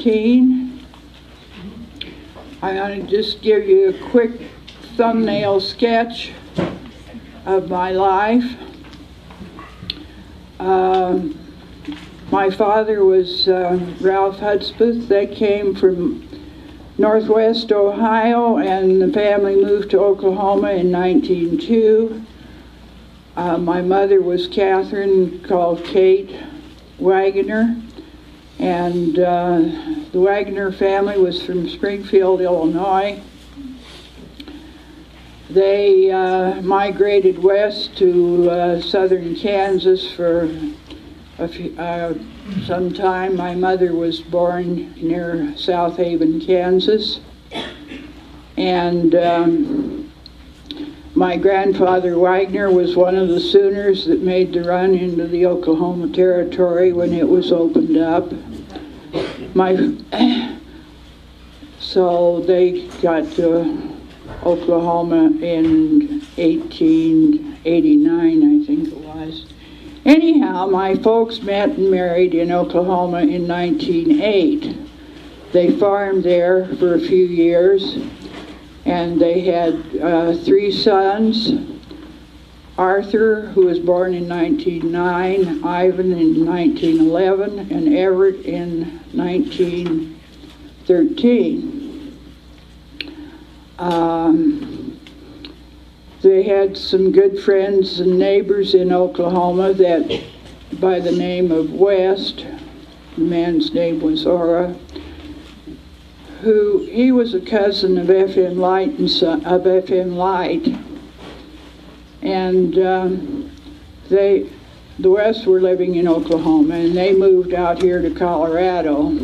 19. I'm going to just give you a quick thumbnail sketch of my life. My father was Ralph Hudspeth. They came from Northwest Ohio, and the family moved to Oklahoma in 1902. My mother was Catherine, called Kate Wagoner, and the Wagoner family was from Springfield, Illinois. They migrated west to southern Kansas for some time. My mother was born near South Haven, Kansas, and my grandfather Wagner was one of the Sooners that made the run into the Oklahoma Territory when it was opened up. So they got to Oklahoma in 1889, I think it was. Anyhow, my folks met and married in Oklahoma in 1908. They farmed there for a few years, and they had 3 sons. Arthur, who was born in 1909, Ivan in 1911, and Everett in 1913. They had some good friends and neighbors in Oklahoma that, by the name of West, the man's name was Ora, he was a cousin of F.M. Light and the West were living in Oklahoma, and they moved out here to Colorado,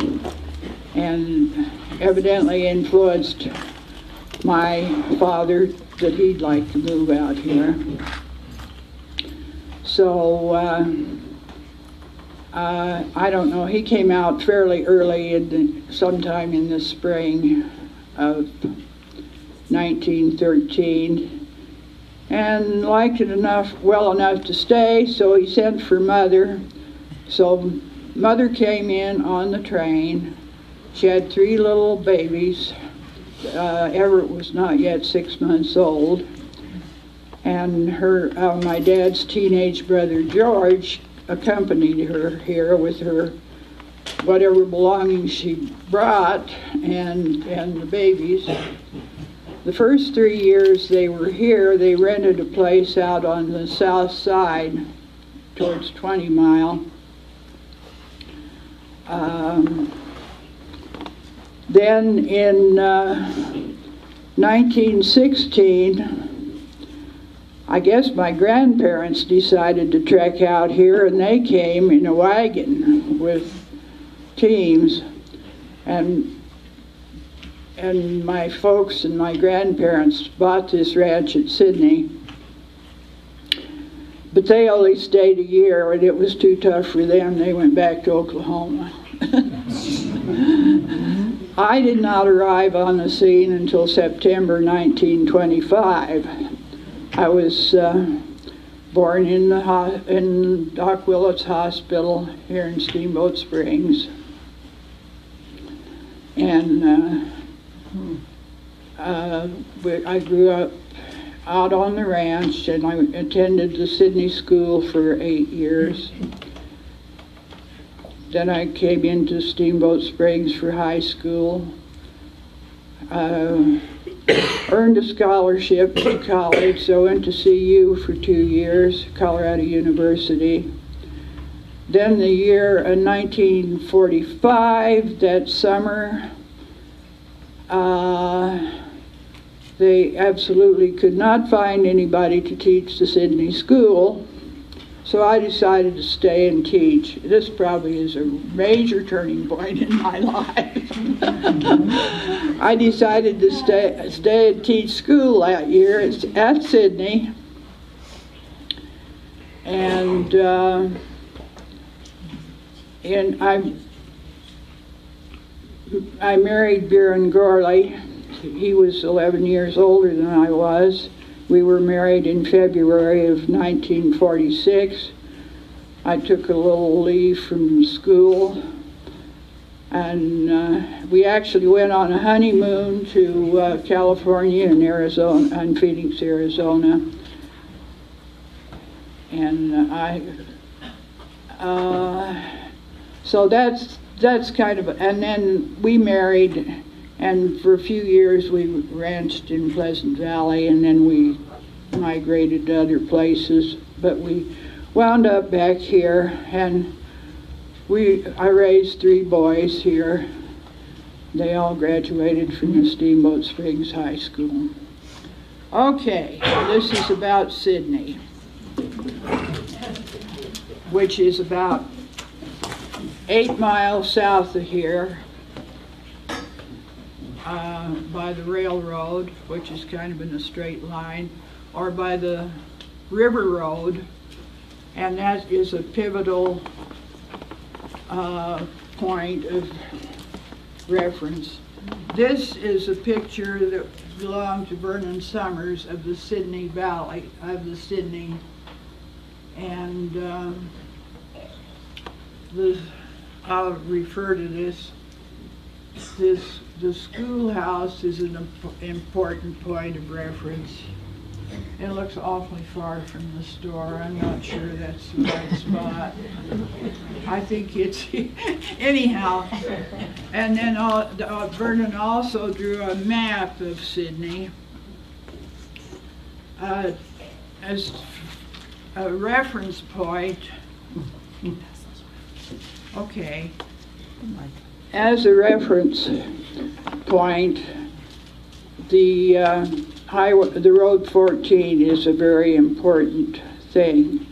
and evidently influenced my father that he'd like to move out here. So I don't know, he came out fairly early, sometime in the spring of 1913, and liked it well enough to stay, so he sent for Mother. So Mother came in on the train. She had 3 little babies. Everett was not yet 6 months old, and my dad's teenage brother George accompanied her here with her whatever belongings she brought and the babies. The first 3 years they were here, they rented a place out on the south side towards 20 Mile. Then in 1916, I guess my grandparents decided to trek out here, and they came in a wagon with teams, and my folks and my grandparents bought this ranch at Sidney. But they only stayed a year, and it was too tough for them. They went back to Oklahoma. I did not arrive on the scene until September 1925. I was born in Doc Willett's Hospital here in Steamboat Springs. And I grew up out on the ranch, and I attended the Sidney School for 8 years. Then I came into Steamboat Springs for high school. Earned a scholarship to college, so I went to CU for 2 years, Colorado University. Then the year 1945, that summer, they absolutely could not find anybody to teach the Sidney School, so I decided to stay and teach. This probably is a major turning point in my life. I decided to stay and teach school that year at Sidney, and I married Katherine Gourley. He was 11 years older than I was. We were married in February of 1946. I took a little leave from school, And we actually went on a honeymoon to California and Arizona, and Phoenix, Arizona. And so that's kind of, and then we married, and for a few years we ranched in Pleasant Valley, and then we migrated to other places, but we wound up back here, and I raised 3 boys here. They all graduated from the Steamboat Springs High School. Okay, this is about Sidney, which is about 8 miles south of here, by the railroad, which is kind of in a straight line, or by the river road, and that is a pivotal point of reference. This is a picture that belonged to Vernon Summers of the Sidney Valley, of the Sidney, and I'll refer to this. The schoolhouse is an important point of reference. It looks awfully far from the store. I'm not sure that's the right spot. I think it's, anyhow. And then Vernon also drew a map of Sidney as a reference point. Okay. As a reference point, the Road 14 is a very important thing.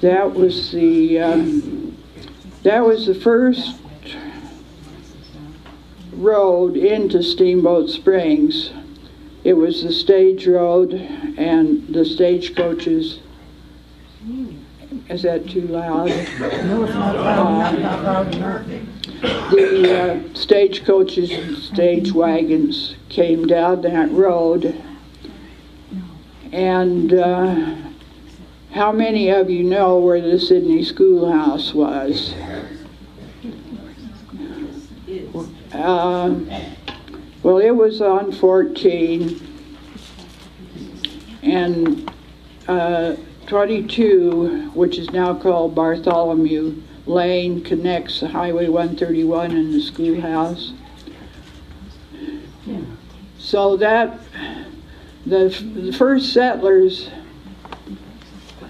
That was the first road into Steamboat Springs. It was the stage road, and the stagecoaches. Is that too loud? No, it's not loud. Not loud enough. The stagecoaches and stage wagons came down that road. And how many of you know where the Sidney Schoolhouse was? Well, it was on 14, and 22, which is now called Bartholomew Lane, connects Highway 131 and the schoolhouse. So that the first settlers,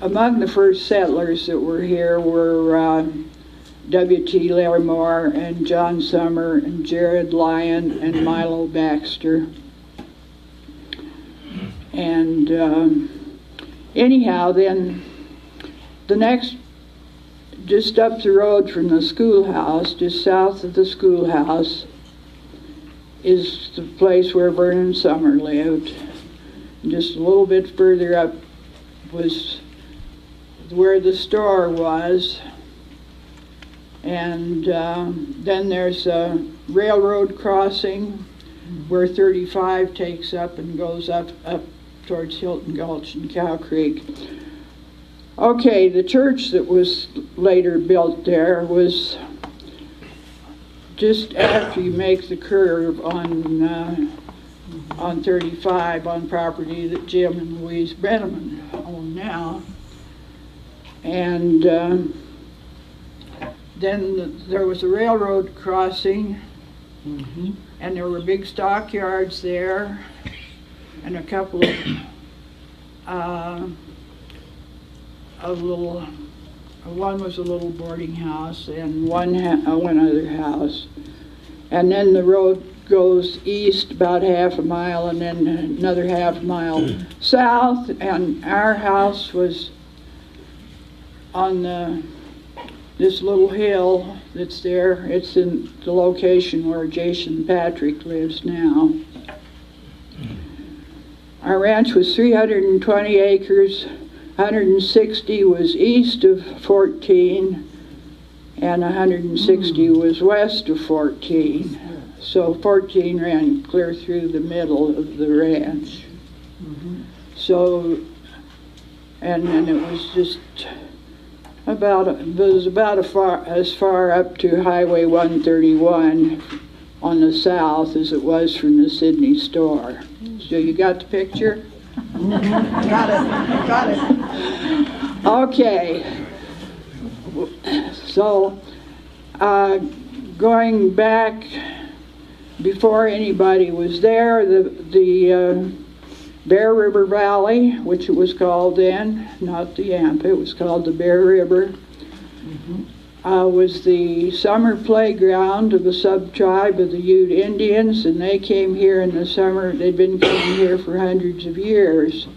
among the first settlers that were here were W.T. Larimore and John Summer and Jared Lyon and Milo Baxter. And anyhow, then the next, just up the road from the schoolhouse, just south of the schoolhouse, is the place where Vernon Summer lived. Just a little bit further up was where the store was. And then there's a railroad crossing where 35 takes up and goes up towards Hilton Gulch and Cow Creek. Okay, the church that was later built there was just after you make the curve on 35, on property that Jim and Louise Brenneman own now. And then there was a railroad crossing, and there were big stockyards there, and a couple of one was a little boarding house, and one other house. And then the road goes east about half a mile, and then another half mile south, and our house was on this little hill that's there. It's in the location where Jason Patrick lives now. Our ranch was 320 acres. 160 was east of 14, and 160 was west of 14. So 14 ran clear through the middle of the ranch. So, and then it was just was about as far up to Highway 131 on the south as it was from the Sidney store. So you got the picture? Got it. Okay. So, going back before anybody was there, the Bear River Valley, which it was called then, not the Yampa, it was called the Bear River, was the summer playground of a sub-tribe of the Ute Indians, and they came here in the summer. They'd been coming here for hundreds of years.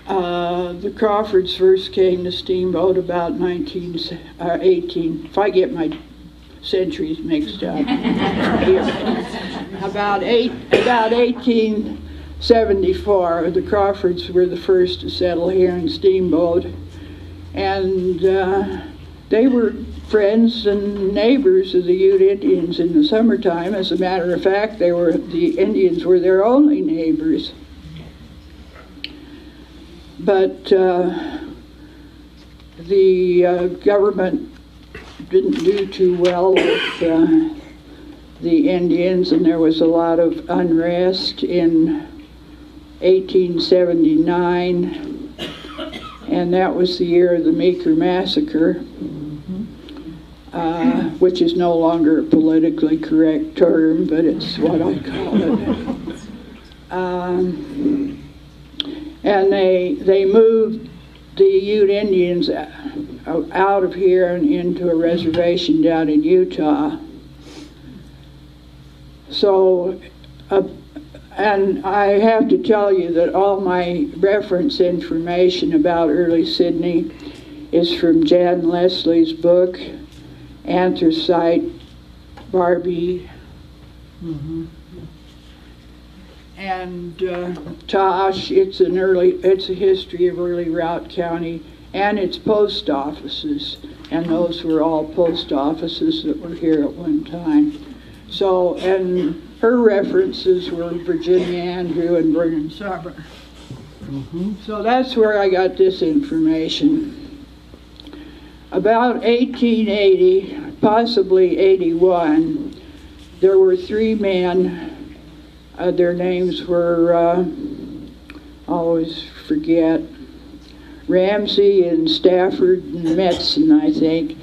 The Crawfords first came to Steamboat about 18, if I get my centuries mixed up, about 1874. The Crawfords were the first to settle here in Steamboat, and they were friends and neighbors of the Ute Indians in the summertime. As a matter of fact, the Indians were their only neighbors. But the government didn't do too well with the Indians, and there was a lot of unrest in 1879, and that was the year of the Meeker Massacre, which is no longer a politically correct term, but it's what I call it. And they moved the Ute Indians out of here and into a reservation down in Utah. So, and I have to tell you that all my reference information about early Sidney is from Jan Leslie's book, Anthracite Barbie. And Tosh, it's a history of early Routt County and its post offices, and those were all post offices that were here at one time. So, and her references were Virginia Andrew and Vernon Summer. So that's where I got this information. About 1880, possibly 81, there were three men. Their names were, always forget, Ramsey and Stafford and Metzen, I think.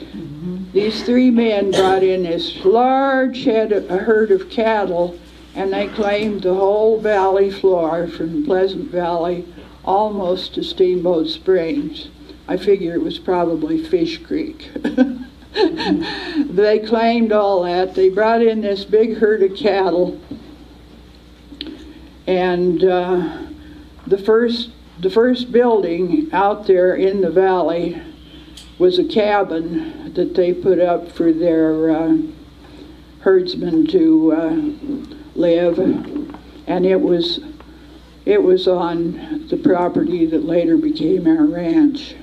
These three men brought in this large herd of cattle, and they claimed the whole valley floor from Pleasant Valley almost to Steamboat Springs. I figure it was probably Fish Creek. They claimed all that. They brought in this big herd of cattle, and the first building out there in the valley was a cabin that they put up for their herdsmen to live, and it was on the property that later became our ranch.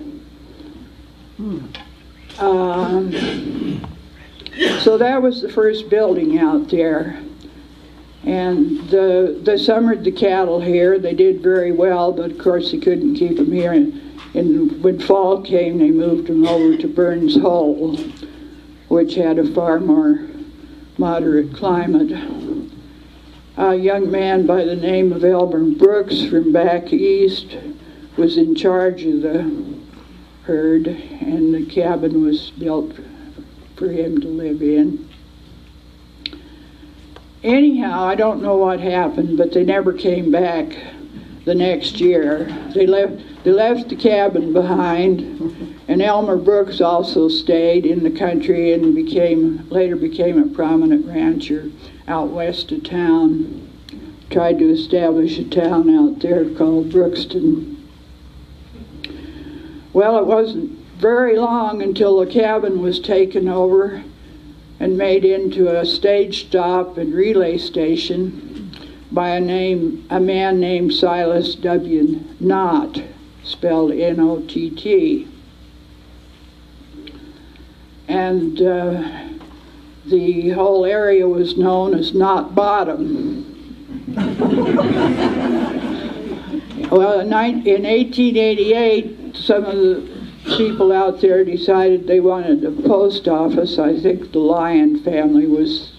So that was the first building out there. And they summered the cattle here. They did very well, but of course they couldn't keep them here. And when fall came, they moved them over to Burns Hole, which had a far more moderate climate. A young man by the name of Elmer Brooks from back east was in charge of the herd, and the cabin was built for him to live in. Anyhow, I don't know what happened, but they never came back the next year. They left the cabin behind, and Elmer Brooks also stayed in the country and later became a prominent rancher out west of town. Tried to establish a town out there called Brookston. Well, it wasn't very long until the cabin was taken over and made into a stage stop and relay station by a man named Silas W. Knott, spelled N-O-T-T. And the whole area was known as Knott Bottom. Well, in 1888, some of the people out there decided they wanted a post office. I think the Lyon family was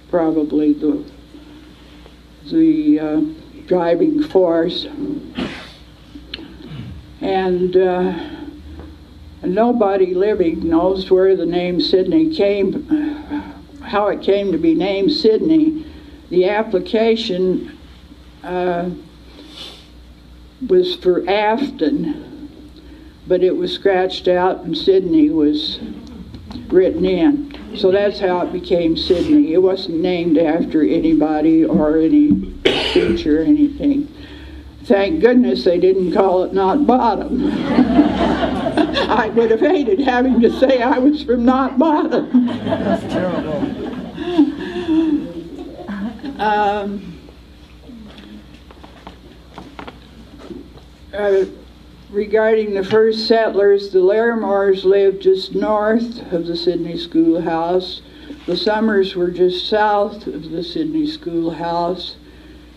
probably the driving force. And nobody living knows where the name Sidney came, how it came to be named Sidney. The application was for Afton, but it was scratched out and Sidney was written in. So that's how it became Sidney. It wasn't named after anybody or any feature or anything. Thank goodness they didn't call it Knott Bottom. I would have hated having to say I was from Knott Bottom. That's terrible. Regarding the first settlers, the Larimores lived just north of the Sidney schoolhouse. The Summers were just south of the Sidney schoolhouse,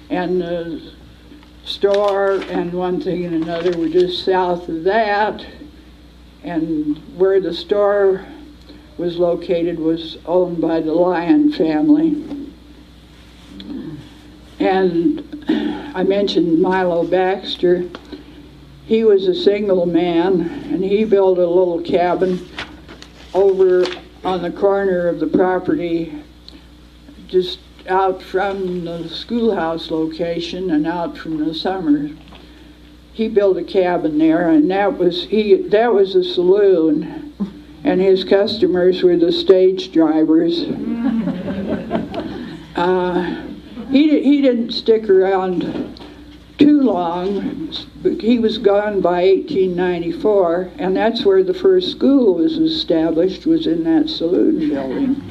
and the store and one thing and another were just south of that. And where the store was located was owned by the Lyon family. And I mentioned Milo Baxter. He was a single man, and he built a little cabin over on the corner of the property, just out from the schoolhouse location and out from the Summers. He built a cabin there, and that was a saloon, and his customers were the stage drivers. He didn't stick around too long, but he was gone by 1894, and that's where the first school was established, was in that saloon building.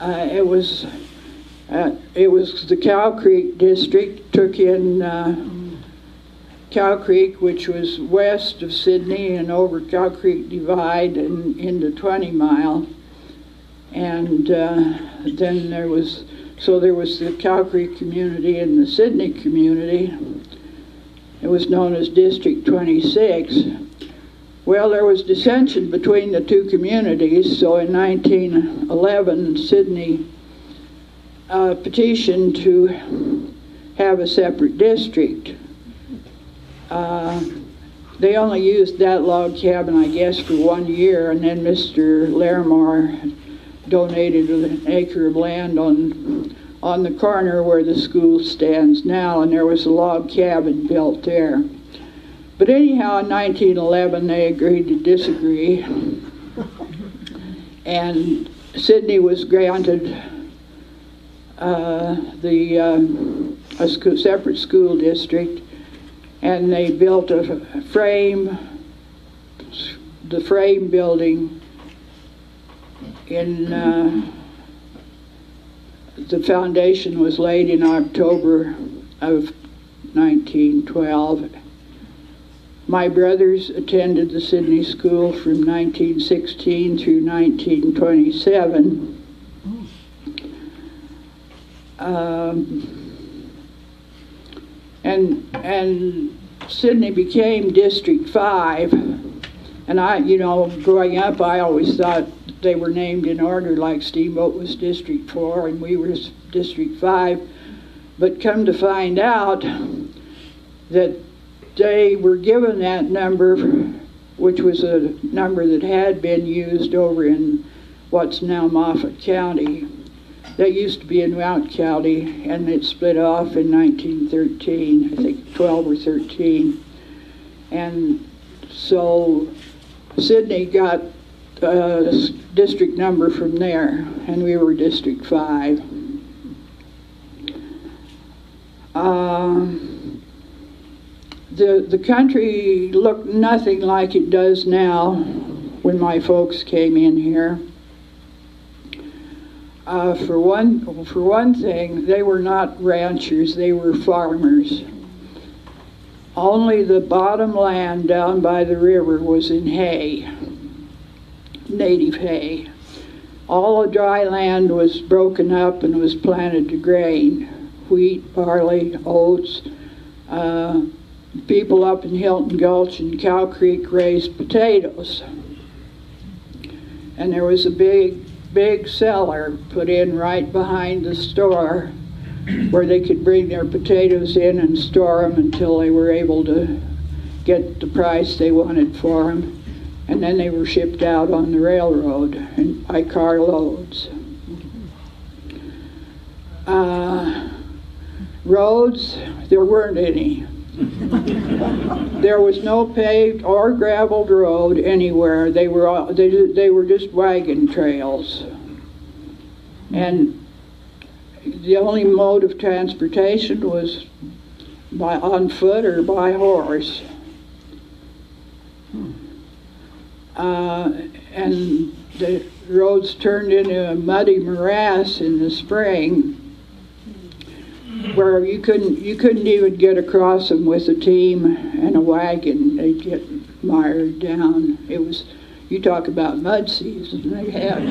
It was the Cow Creek district, took in Cow Creek, which was west of Sidney, and over Cow Creek Divide and into 20 Mile. And then there was the Cow Creek community and the Sidney community. It was known as District 26. Well, there was dissension between the two communities, so in 1911, Sidney petitioned to have a separate district. They only used that log cabin, I guess, for 1 year, and then Mr. Larimore donated an acre of land on the corner where the school stands now, and there was a log cabin built there. But anyhow, in 1911, they agreed to disagree, and Sidney was granted a separate school district, and they built the frame building in the foundation was laid in October of 1912. My brothers attended the Sidney School from 1916 through 1927. And Sidney became District 5, and growing up, I always thought they were named in order, like Steamboat was District 4 and we were District 5. But come to find out that they were given that number, which was a number that had been used over in what's now Moffat County. That used to be in Routt County, and it split off in 1913, I think 12 or 13. And so Sidney got district number from there, and we were District 5. The country looked nothing like it does now when my folks came in here. For one thing, they were not ranchers, they were farmers. Only the bottom land down by the river was in hay, native hay. All the dry land was broken up and was planted to grain, wheat, barley, oats, people up in Hilton Gulch and Cow Creek raised potatoes. And there was a big cellar put in right behind the store where they could bring their potatoes in and store them until they were able to get the price they wanted for them. And then they were shipped out on the railroad and by carloads. Roads, there weren't any. There was no paved or graveled road anywhere. They were just wagon trails. And the only mode of transportation was on foot or by horse. And the roads turned into a muddy morass in the spring, where you couldn't even get across them with a team and a wagon. They'd get mired down. It was, you talk about mud season, they had.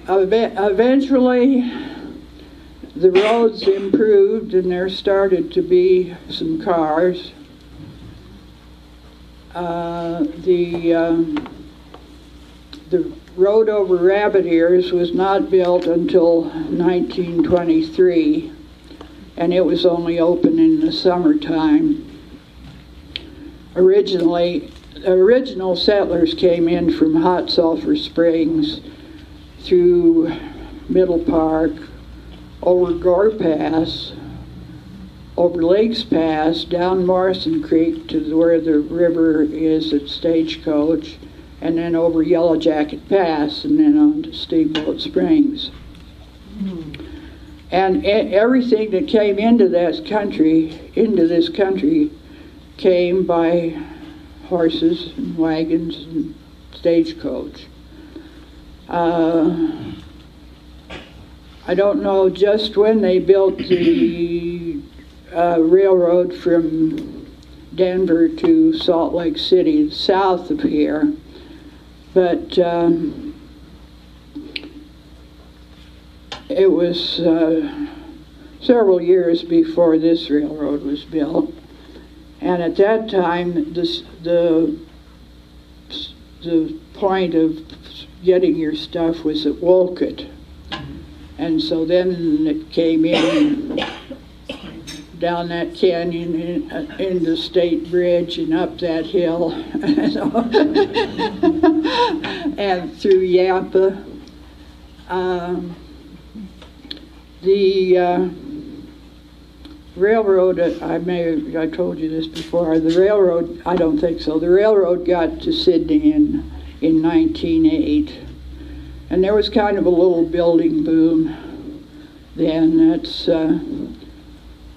Eventually, the roads improved and there started to be some cars. The road over Rabbit Ears was not built until 1923, and it was only open in the summertime. Original settlers came in from Hot Sulphur Springs through Middle Park, over Gore Pass, over Lakes Pass, down Morrison Creek to where the river is at Stagecoach, and then over Yellow Jacket Pass, and then on to Steamboat Springs. And everything that came into this country came by horses and wagons and stagecoach. I don't know just when they built the railroad from Denver to Salt Lake City, south of here, but it was several years before this railroad was built. And at that time, the point of getting your stuff was at Wolcott. And so then it came in down that canyon in the State Bridge and up that hill and through Yampa. The railroad, I told you this before, the railroad, I don't think so, the railroad got to Sidney in 1908. And there was kind of a little building boom then. That's,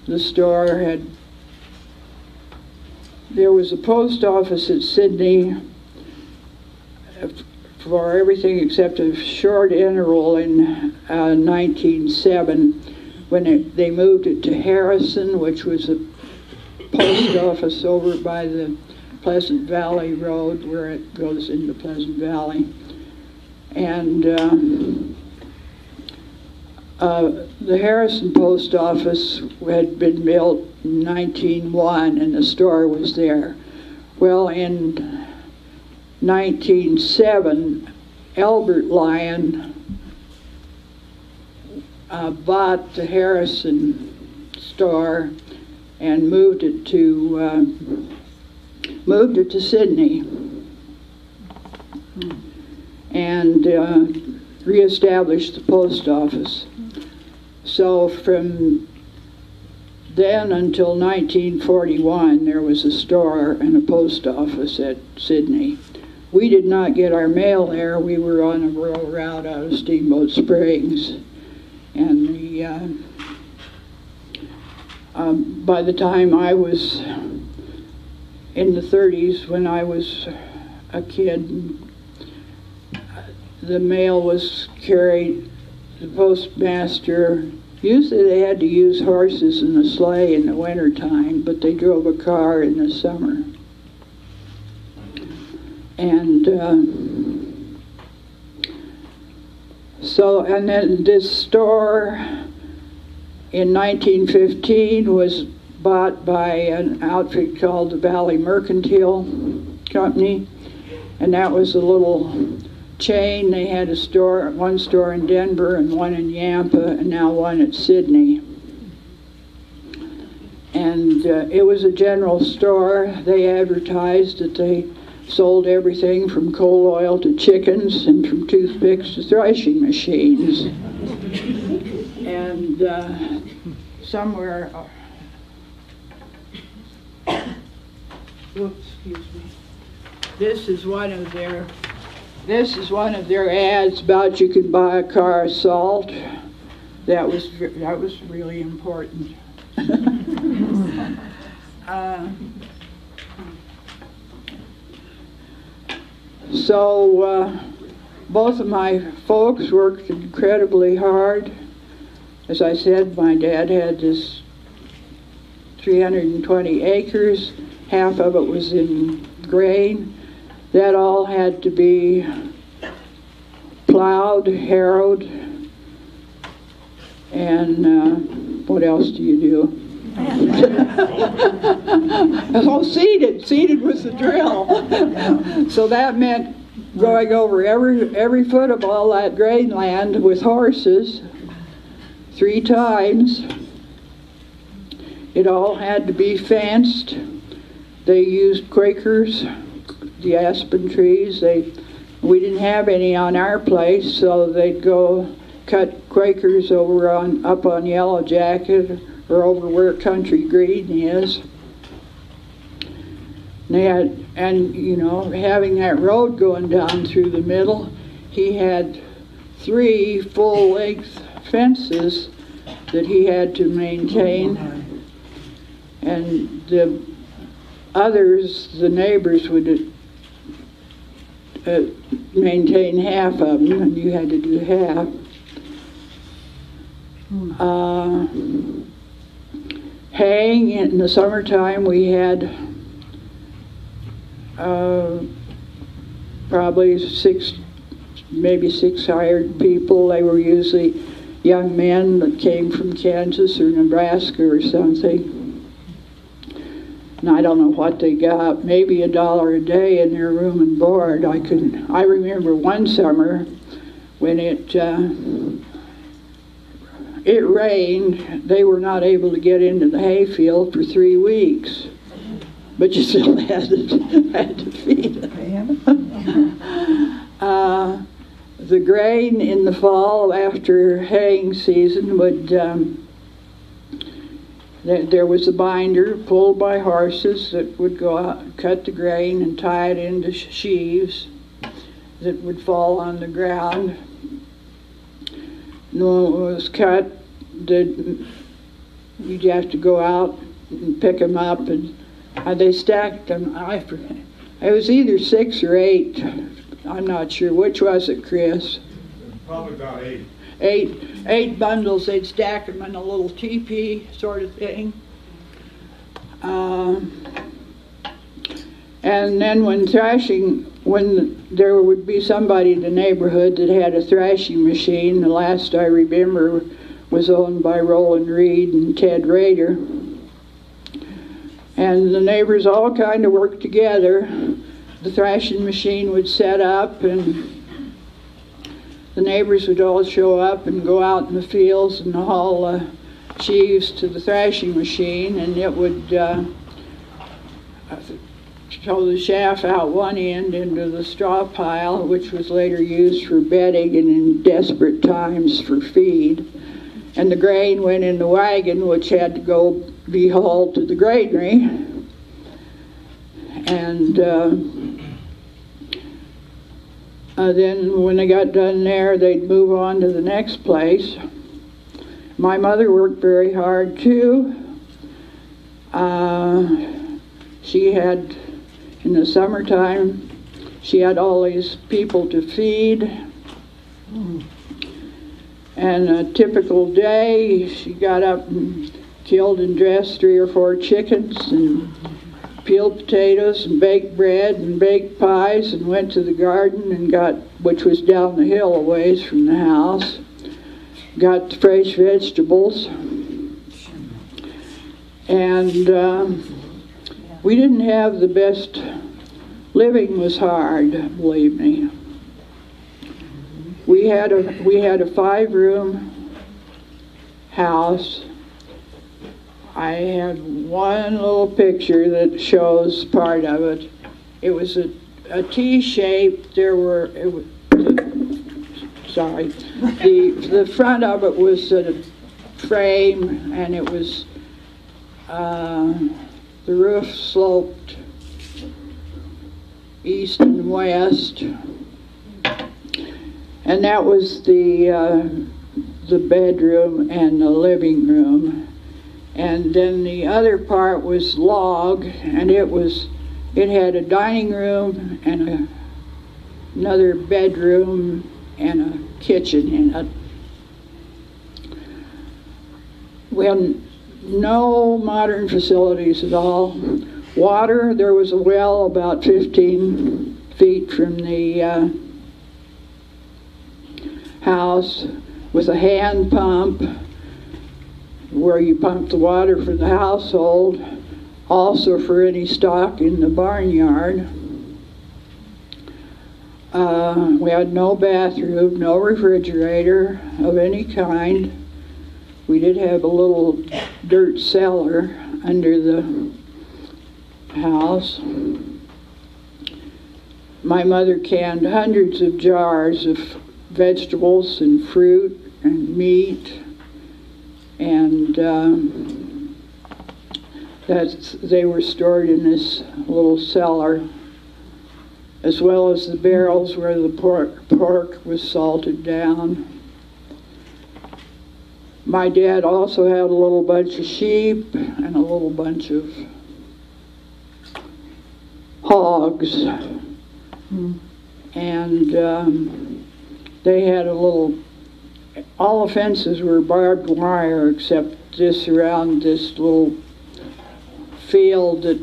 the store there was a post office at Sidney for everything except a short interval in 1907 when they moved it to Harrison, which was a post office over by the Pleasant Valley Road where it goes into Pleasant Valley. And the Harrison post office had been built in 1901 and the store was there. Well, in 1907, Albert Lyon bought the Harrison store and moved it to Sidney and reestablished the post office. So from then until 1941, there was a store and a post office at Sidney. We did not get our mail there. We were on a rural route out of Steamboat Springs. And by the time I was in the 30s, when I was a kid, the mail was carried, the postmaster, usually they had to use horses and a sleigh in the wintertime, but they drove a car in the summer. And So, and then this store in 1915 was bought by an outfit called the Valley Mercantile Company, and that was a little chain. They had a store, one store in Denver and one in Yampa, and now one at Sidney. And it was a general store. They advertised that they sold everything from coal oil to chickens and from toothpicks to threshing machines. And somewhere, whoops, excuse me. This is one of their ads about you can buy a car of salt. That was really important. So both of my folks worked incredibly hard. As I said, my dad had this 320 acres. Half of it was in grain. That all had to be plowed, harrowed, and what else do you do? Oh, seeded. Seeded was the drill. So that meant going over every foot of all that grain land with horses 3 times. It all had to be fenced. They used Quakers, the aspen trees. We didn't have any on our place, so they'd go cut Quakers up on Yellow Jacket or over where Country Green is. And you know, having that road going down through the middle, he had 3 full-length fences that he had to maintain, and the others, the neighbors, would maintain half of them, and you had to do half. Haying in the summertime, we had probably 6 hired people. They were usually young men that came from Kansas or Nebraska or something. And I don't know what they got, maybe $1 a day in their room and board. I remember one summer when it rained, they were not able to get into the hayfield for 3 weeks. But you still had to feed them. The grain in the fall after haying season would, there was a binder pulled by horses that would go out, cut the grain and tie it into sheaves that would fall on the ground. And when it was cut, you'd have to go out and pick them up, and they stacked them. It was either 6 or 8. I'm not sure. Which was it, Chris? Probably about 8. 8 bundles. They'd stack them in a little teepee sort of thing. And then when there would be somebody in the neighborhood that had a thrashing machine, the last I remember was owned by Roland Reed and Ted Rader. And the neighbors all kind of worked together. The thrashing machine would set up, and the neighbors would all show up and go out in the fields and haul sheaves to the thrashing machine, and it would throw the chaff out one end into the straw pile, which was later used for bedding and in desperate times for feed. And the grain went in the wagon, which had to go be hauled to the granary. And then when they got done there, they'd move on to the next place. My mother worked very hard too. She had, in the summertime, she had all these people to feed. And a typical day, she got up and killed and dressed 3 or 4 chickens and peeled potatoes and baked bread and baked pies and went to the garden and got, which was down the hill a ways from the house, got the fresh vegetables. And we didn't have the best, living was hard, believe me. We had a 5-room house. I had one little picture that shows part of it. It was a T-shape. There were, the front of it was a frame, and it was, the roof sloped east and west, and that was the bedroom and the living room. And then the other part was log, and it had a dining room and another bedroom and a kitchen in it. We had no modern facilities at all. Water, there was a well about 15 feet from the house with a hand pump where you pump the water for the household, also for any stock in the barnyard. We had no bathroom, no refrigerator of any kind. We did have a little dirt cellar under the house. My mother canned hundreds of jars of vegetables and fruit and meat, and they were stored in this little cellar, as well as the barrels where the pork was salted down. My dad also had a little bunch of sheep and a little bunch of hogs. And they had a little, all the fences were barbed wire except this around this little field that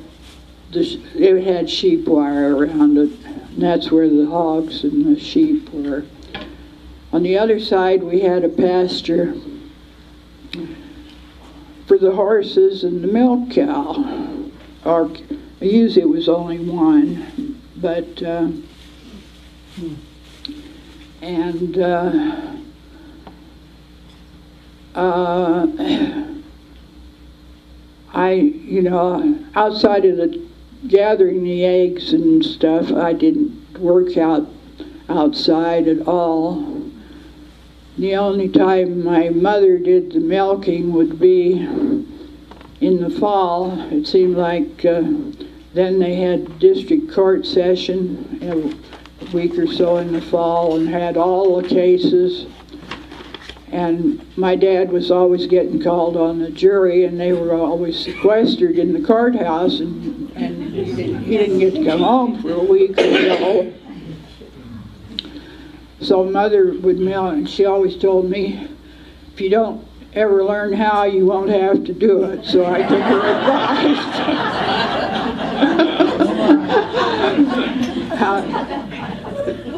it had sheep wire around it. And that's where the hogs and the sheep were. On the other side we had a pasture for the horses and the milk cow. Or usually it was only one, but outside of the gathering the eggs and stuff, I didn't work outside at all. The only time my mother did the milking would be in the fall. It seemed like then they had district court session a week or so in the fall and had all the cases. And my dad was always getting called on the jury, and they were always sequestered in the courthouse, and he didn't get to come home for a week or so. So Mother would milk, and she always told me, if you don't ever learn how, you won't have to do it. So I took her advice.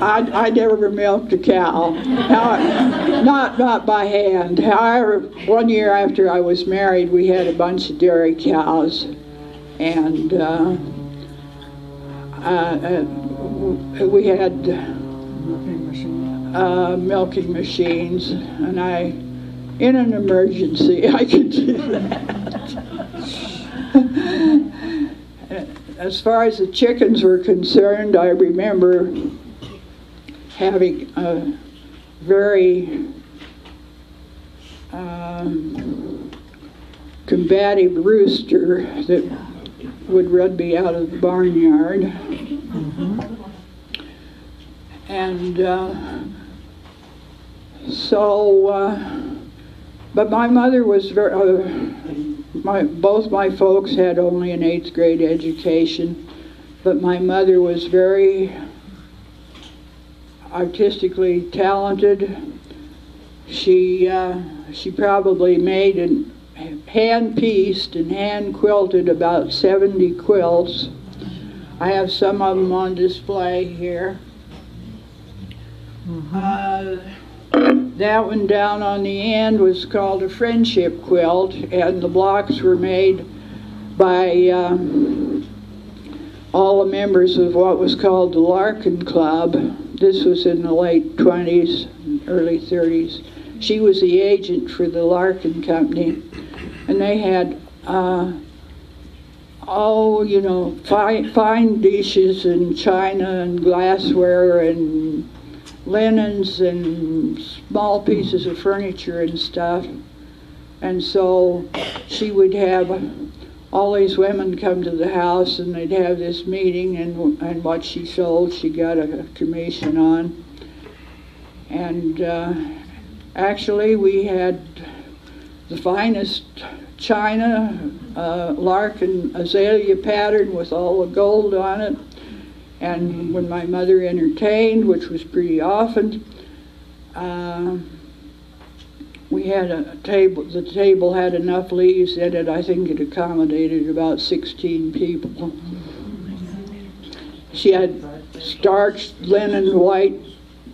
I never milked a cow, not by hand. However, one year after I was married, we had a bunch of dairy cows, and we had milking machines, and in an emergency, I could do that. As far as the chickens were concerned, I remember having a very combative rooster that would run me out of the barnyard. And but my mother was both my folks had only an 8th grade education, but my mother was very artistically talented. She probably made hand-pieced and hand-quilted about 70 quilts. I have some of them on display here. That one down on the end was called a friendship quilt, and the blocks were made by all the members of what was called the Larkin Club. This was in the late 20s, early 30s. She was the agent for the Larkin Company, and they had fine dishes and china and glassware and linens and small pieces of furniture and stuff. And so she would have all these women come to the house, and they'd have this meeting, and what she sold she got a commission on. And actually we had the finest china, Larkin azalea pattern with all the gold on it. And when my mother entertained, which was pretty often, we had a table. The table had enough leaves in it, I think it accommodated about 16 people. She had starched linen, white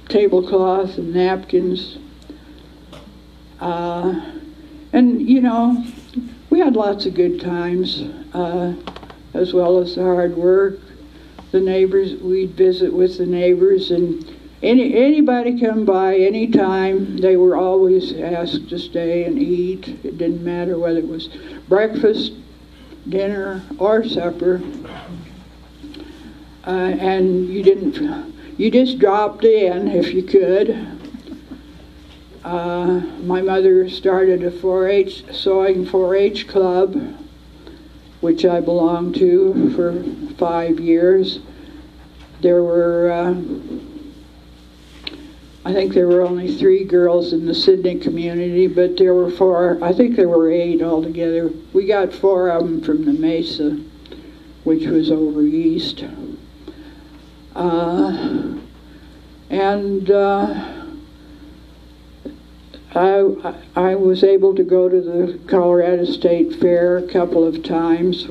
tablecloth and napkins. And we had lots of good times, as well as the hard work. The neighbors, we'd visit with the neighbors, and anybody come by anytime, they were always asked to stay and eat. It didn't matter whether it was breakfast, dinner, or supper. And you just dropped in if you could. My mother started a 4-H, sewing 4-H club, which I belonged to for 5 years. There were, I think there were only 3 girls in the Sidney community, but there were 4, I think there were 8 altogether. We got 4 of them from the Mesa, which was over east. I was able to go to the Colorado State Fair a couple of times.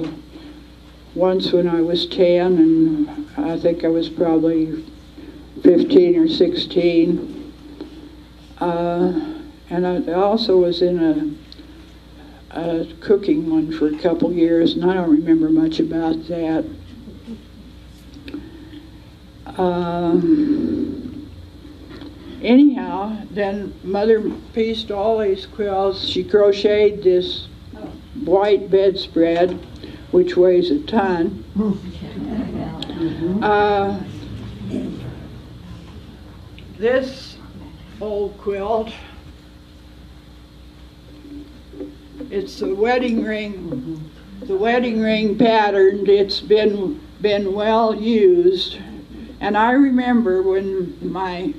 Once when I was 10, and I think I was probably 15 or 16. And I also was in a cooking one for a couple years, and I don't remember much about that. Anyhow, then Mother pieced all these quilts. She crocheted this white bedspread, which weighs a ton. This old quilt, it's the wedding ring pattern. It's been well used, and I remember when my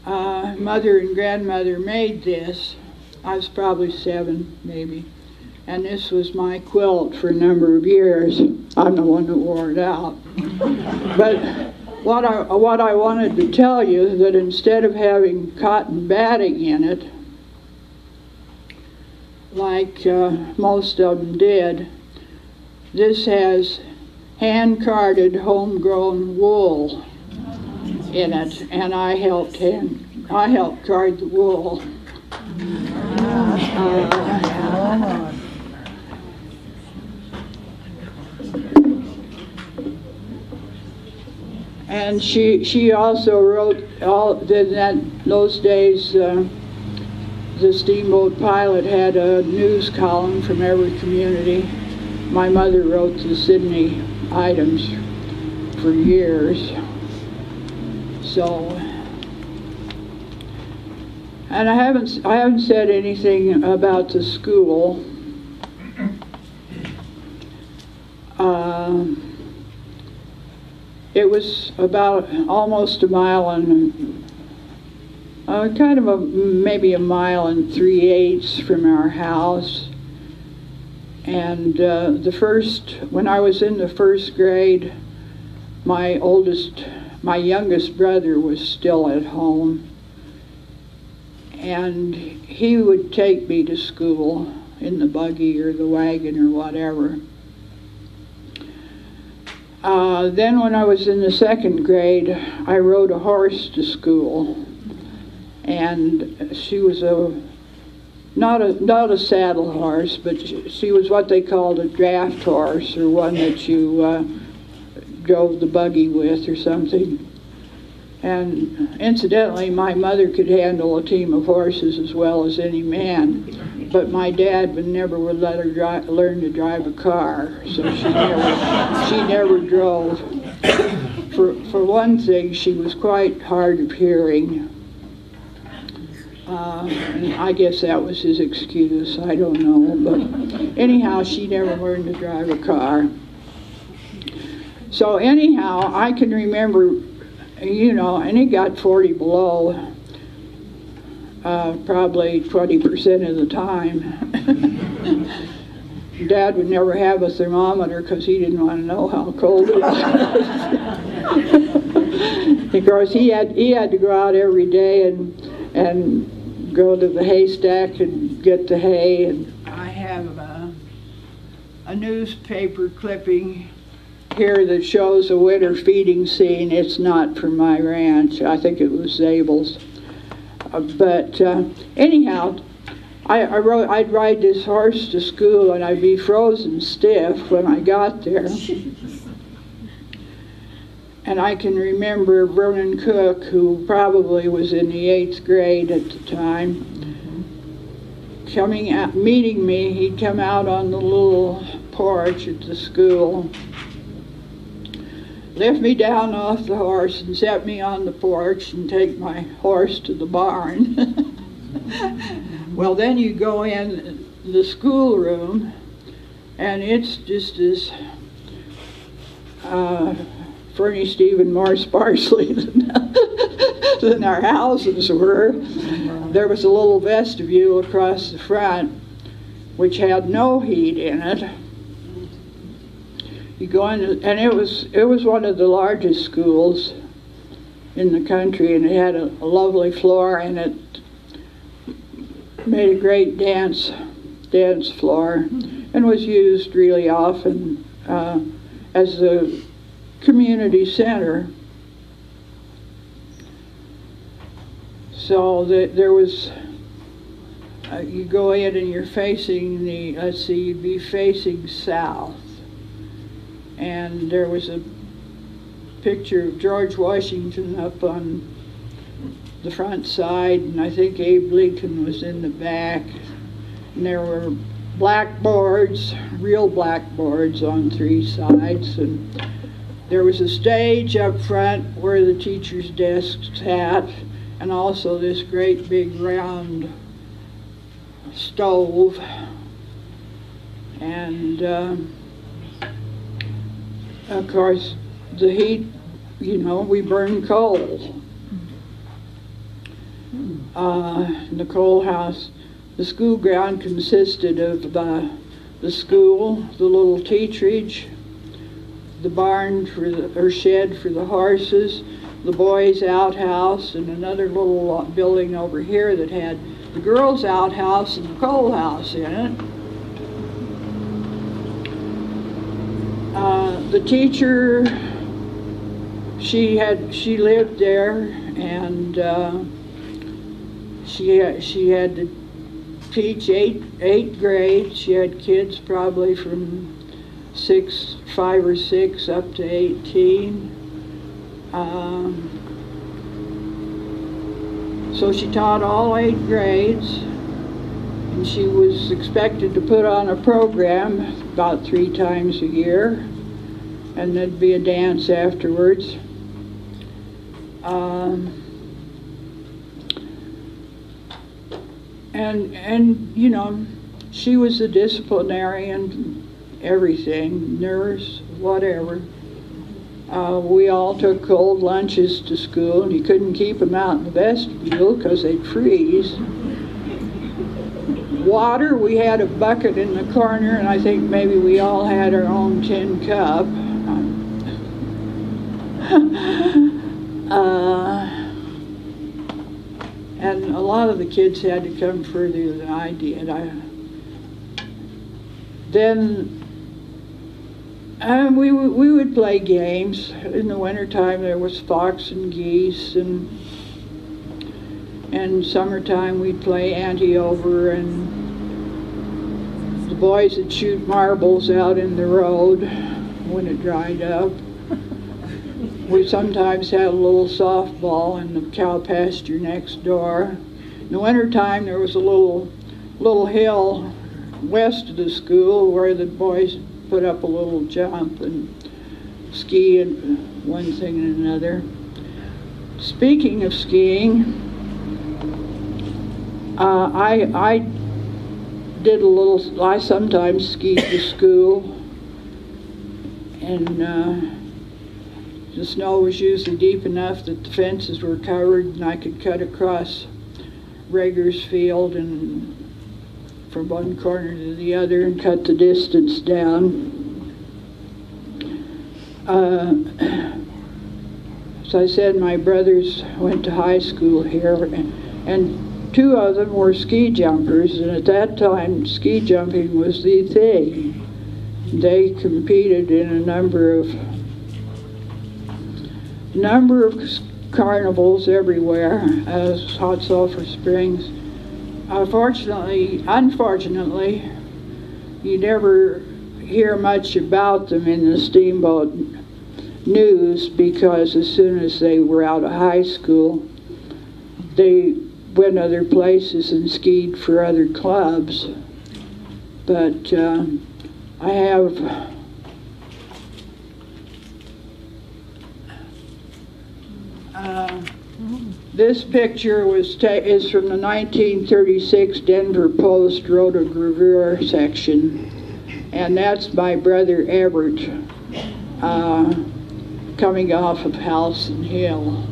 mother and grandmother made this. I was probably 7, maybe, and this was my quilt for a number of years. I'm the one who wore it out. But what I wanted to tell you is that instead of having cotton batting in it, like most of them did, this has hand-carded, homegrown wool in it, and I helped card the wool. And she also wrote those days. The Steamboat Pilot had a news column from every community. My mother wrote the Sidney items for years. So, and I haven't said anything about the school. It was about almost a mile and maybe a mile and 3/8 from our house. And when I was in the 1st grade, my youngest brother was still at home, and he would take me to school in the buggy or the wagon or whatever. Then when I was in the 2nd grade, I rode a horse to school, and she was not a saddle horse, but she was what they called a draft horse, or one that you drove the buggy with or something. And incidentally, my mother could handle a team of horses as well as any man, but my dad never would let her learn to drive a car, so she never drove. For one thing, she was quite hard of hearing, and I guess that was his excuse, I don't know, but anyhow, she never learned to drive a car. So anyhow, I can remember, and it got 40 below probably 20% of the time. Dad would never have a thermometer because he didn't want to know how cold it was. Of course, he had to go out every day and go to the haystack and get the hay. And I have a newspaper clipping here that shows a winter feeding scene. It's not from my ranch. I think it was Zabel's. But anyhow, I'd ride this horse to school, and I'd be frozen stiff when I got there. And I can remember Vernon Cook, who probably was in the 8th grade at the time, coming out, meeting me. He'd come out on the little porch at the school, lift me down off the horse and set me on the porch and take my horse to the barn. Well, then you go in the schoolroom, and it's just as furnished even more sparsely than our houses were. There was a little vestibule across the front which had no heat in it. You go in, and it was one of the largest schools in the country, and it had a lovely floor, and it made a great dance floor, and was used really often as a community center. So there was, you go in and you're facing you'd be facing south. And there was a picture of George Washington up on the front side, and I think Abe Lincoln was in the back. And there were blackboards, real blackboards on 3 sides, and there was a stage up front where the teachers' desks sat, and also this great big round stove. And of course, the heat, we burned coal. The coal house, the school ground consisted of the school, the little teacherage, the barn or shed for the horses, the boys' outhouse, and another little building over here that had the girls' outhouse and the coal house in it. The teacher, she lived there, and she had to teach eight grades. She had kids probably from 5 or 6 up to 18. So she taught all 8 grades, and she was expected to put on a program about 3 times a year, and there'd be a dance afterwards. And she was a disciplinarian, everything, nurse, whatever. We all took cold lunches to school, and you couldn't keep them out in the vestibule because they'd freeze. Water, we had a bucket in the corner, and I think maybe we all had our own tin cup. And a lot of the kids had to come further than I did. Then we would play games. In the wintertime there was fox and geese, and summertime we'd play ante-over, and the boys would shoot marbles out in the road when it dried up. We sometimes had a little softball in the cow pasture next door. In the wintertime there was a little hill west of the school where the boys put up a little jump and ski and one thing and another. Speaking of skiing, I sometimes skied to school, and the snow was usually deep enough that the fences were covered and I could cut across Rager's Field and from one corner to the other and cut the distance down. As I said, my brothers went to high school here, and two of them were ski jumpers, and at that time ski jumping was the thing. They competed in a number of carnivals everywhere, as Hot Sulphur Springs. Unfortunately, you never hear much about them in the Steamboat news, because as soon as they were out of high school, they went other places and skied for other clubs. But I have this picture is from the 1936 Denver Post rotogravure section, and that's my brother Everett coming off of Halcyon Hill.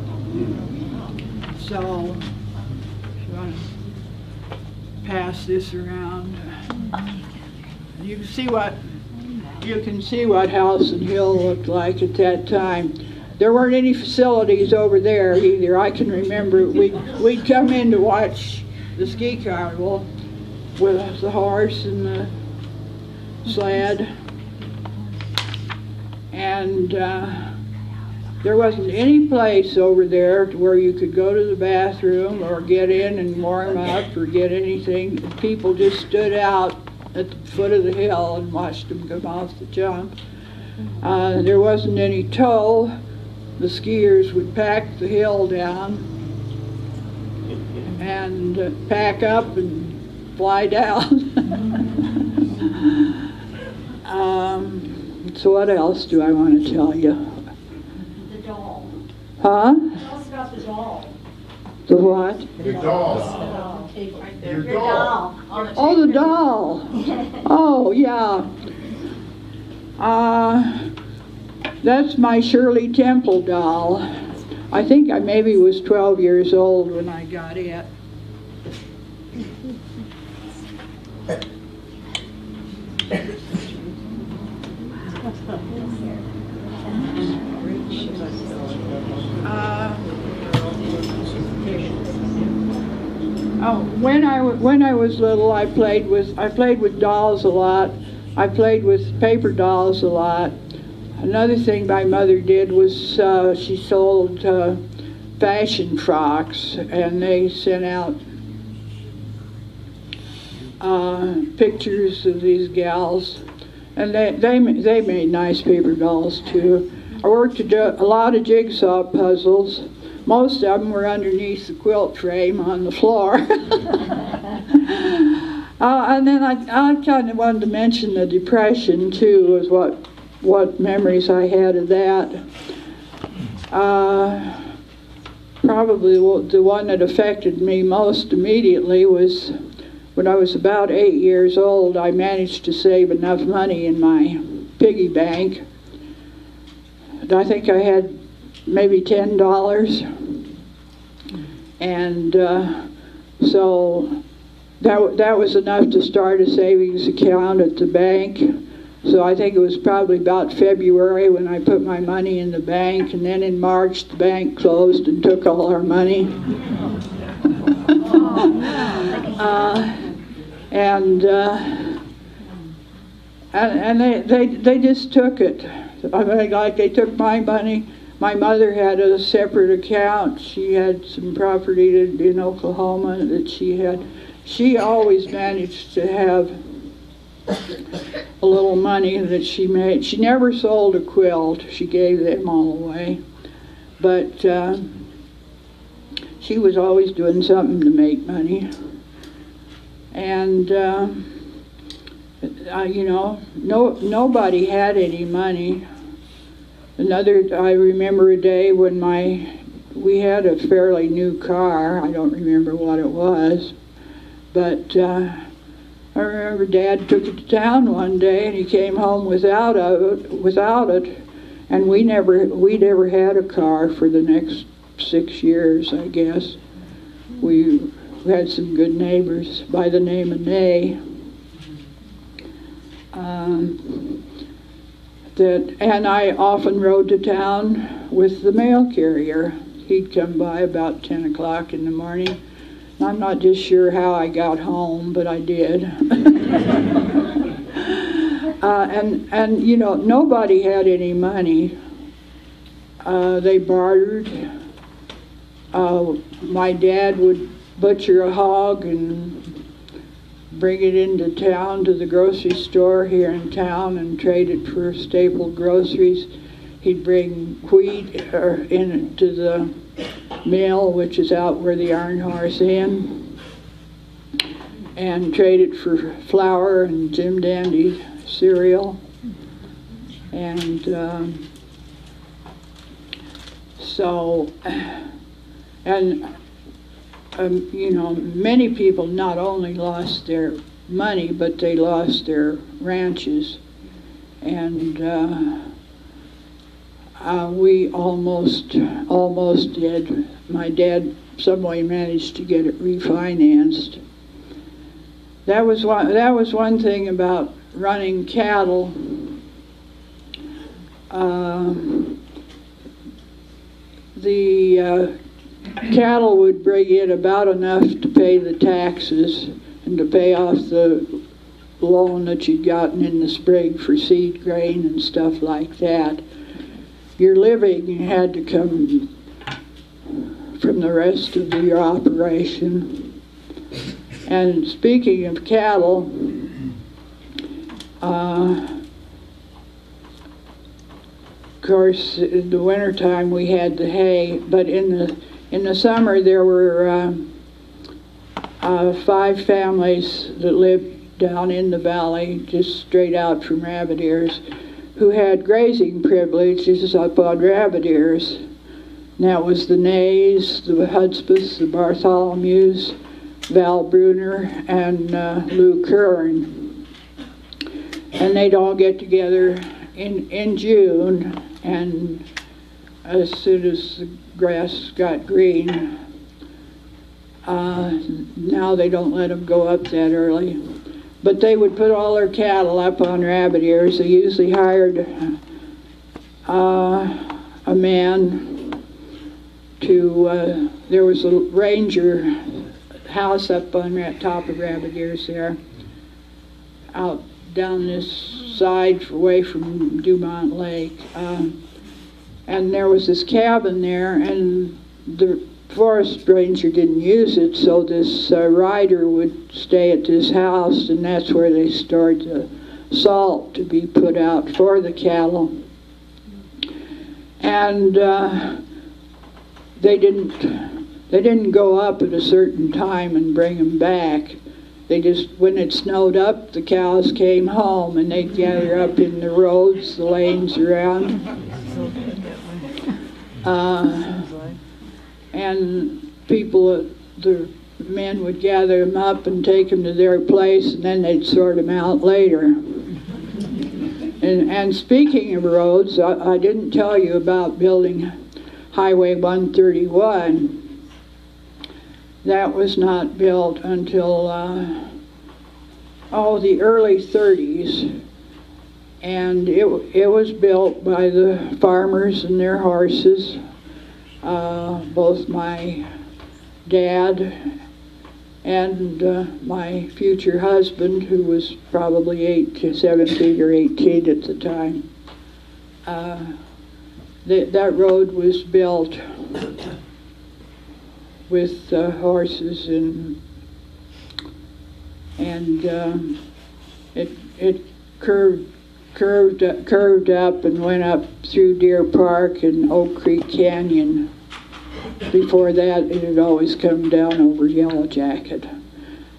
So, if you want to pass this around, you can see what Halcyon Hill looked like at that time. There weren't any facilities over there either. I can remember we'd come in to watch the ski carnival with the horse and the sled, and there wasn't any place over there where you could go to the bathroom or get in and warm up or get anything. People just stood out at the foot of the hill and watched them come off the jump. There wasn't any tow. The skiers would pack the hill down and pack up and fly down. So what else do I want to tell you? The doll. Huh? Tell us about the doll. The what? The doll. On the table right there. Your Your doll. doll. On the Oh, the table. doll. Oh, yeah. That's my Shirley Temple doll. I think I maybe was 12 years old when I got it. When I was little, I played with dolls a lot. I played with paper dolls a lot. Another thing my mother did was she sold fashion frocks, and they sent out pictures of these gals, and they made nice paper dolls too. I worked a lot of jigsaw puzzles. Most of them were underneath the quilt frame on the floor. And then I kind of wanted to mention the Depression too, was what memories I had of that. Probably the one that affected me most immediately was when I was about 8 years old. I managed to save enough money in my piggy bank. I think I had maybe $10, and so that was enough to start a savings account at the bank. So I think it was probably about February when I put my money in the bank, and then in March the bank closed and took all our money. and they just took it. I mean, like they took my money. My mother had a separate account. She had some property in Oklahoma that she had. She always managed to have a little money that she made. She never sold a quilt. She gave them all away. But she was always doing something to make money. And, nobody had any money. I remember a day when we had a fairly new car. I don't remember what it was. But I remember Dad took it to town one day, and he came home without it, and we never had a car for the next 6 years, I guess. We had some good neighbors by the name of Nay. And I often rode to town with the mail carrier. He'd come by about 10 o'clock in the morning. I'm not just sure how I got home, but I did. And nobody had any money. They bartered. My dad would butcher a hog and bring it into town to the grocery store here in town and trade it for staple groceries. He'd bring wheat into the mill, which is out where the Iron Horse Inn, and trade it for flour and Jim Dandy cereal. And many people not only lost their money, but they lost their ranches. And we almost did. My dad some way managed to get it refinanced. That was one thing about running cattle. The cattle would bring in about enough to pay the taxes and to pay off the loan that you'd gotten in the spring for seed grain and stuff like that. Your living had to come from the rest of your operation. And speaking of cattle, of course, in the wintertime we had the hay, but in the summer there were 5 families that lived down in the valley, just straight out from Rabbit Ears, who had grazing privileges up on Rabbit Ears. And that was the Nays, the Hudspeths, the Bartholomews, Val Bruner, and Lou Kern. And they'd all get together in June, and as soon as the grass got green, now they don't let them go up that early. But they would put all their cattle up on Rabbit Ears. They usually hired a man to, there was a ranger house up on that top of Rabbit Ears there, out down this side away from Dumont Lake. And there was this cabin there, and the forest ranger didn't use it, so this rider would stay at this house, and that's where they stored the salt to be put out for the cattle. And they didn't go up at a certain time and bring them back. They just, when it snowed up, the cows came home, and they'd gather up in the roads, the lanes around. And the men would gather them up and take them to their place, and then they'd sort them out later. And speaking of roads, I didn't tell you about building Highway 131. That was not built until the early 30s. And it was built by the farmers and their horses. Both my dad and my future husband, who was probably 17 or 18 at the time. That road was built with horses, and it curved up and went up through Deer Park and Oak Creek Canyon. Before that, it had always come down over Yellow Jacket.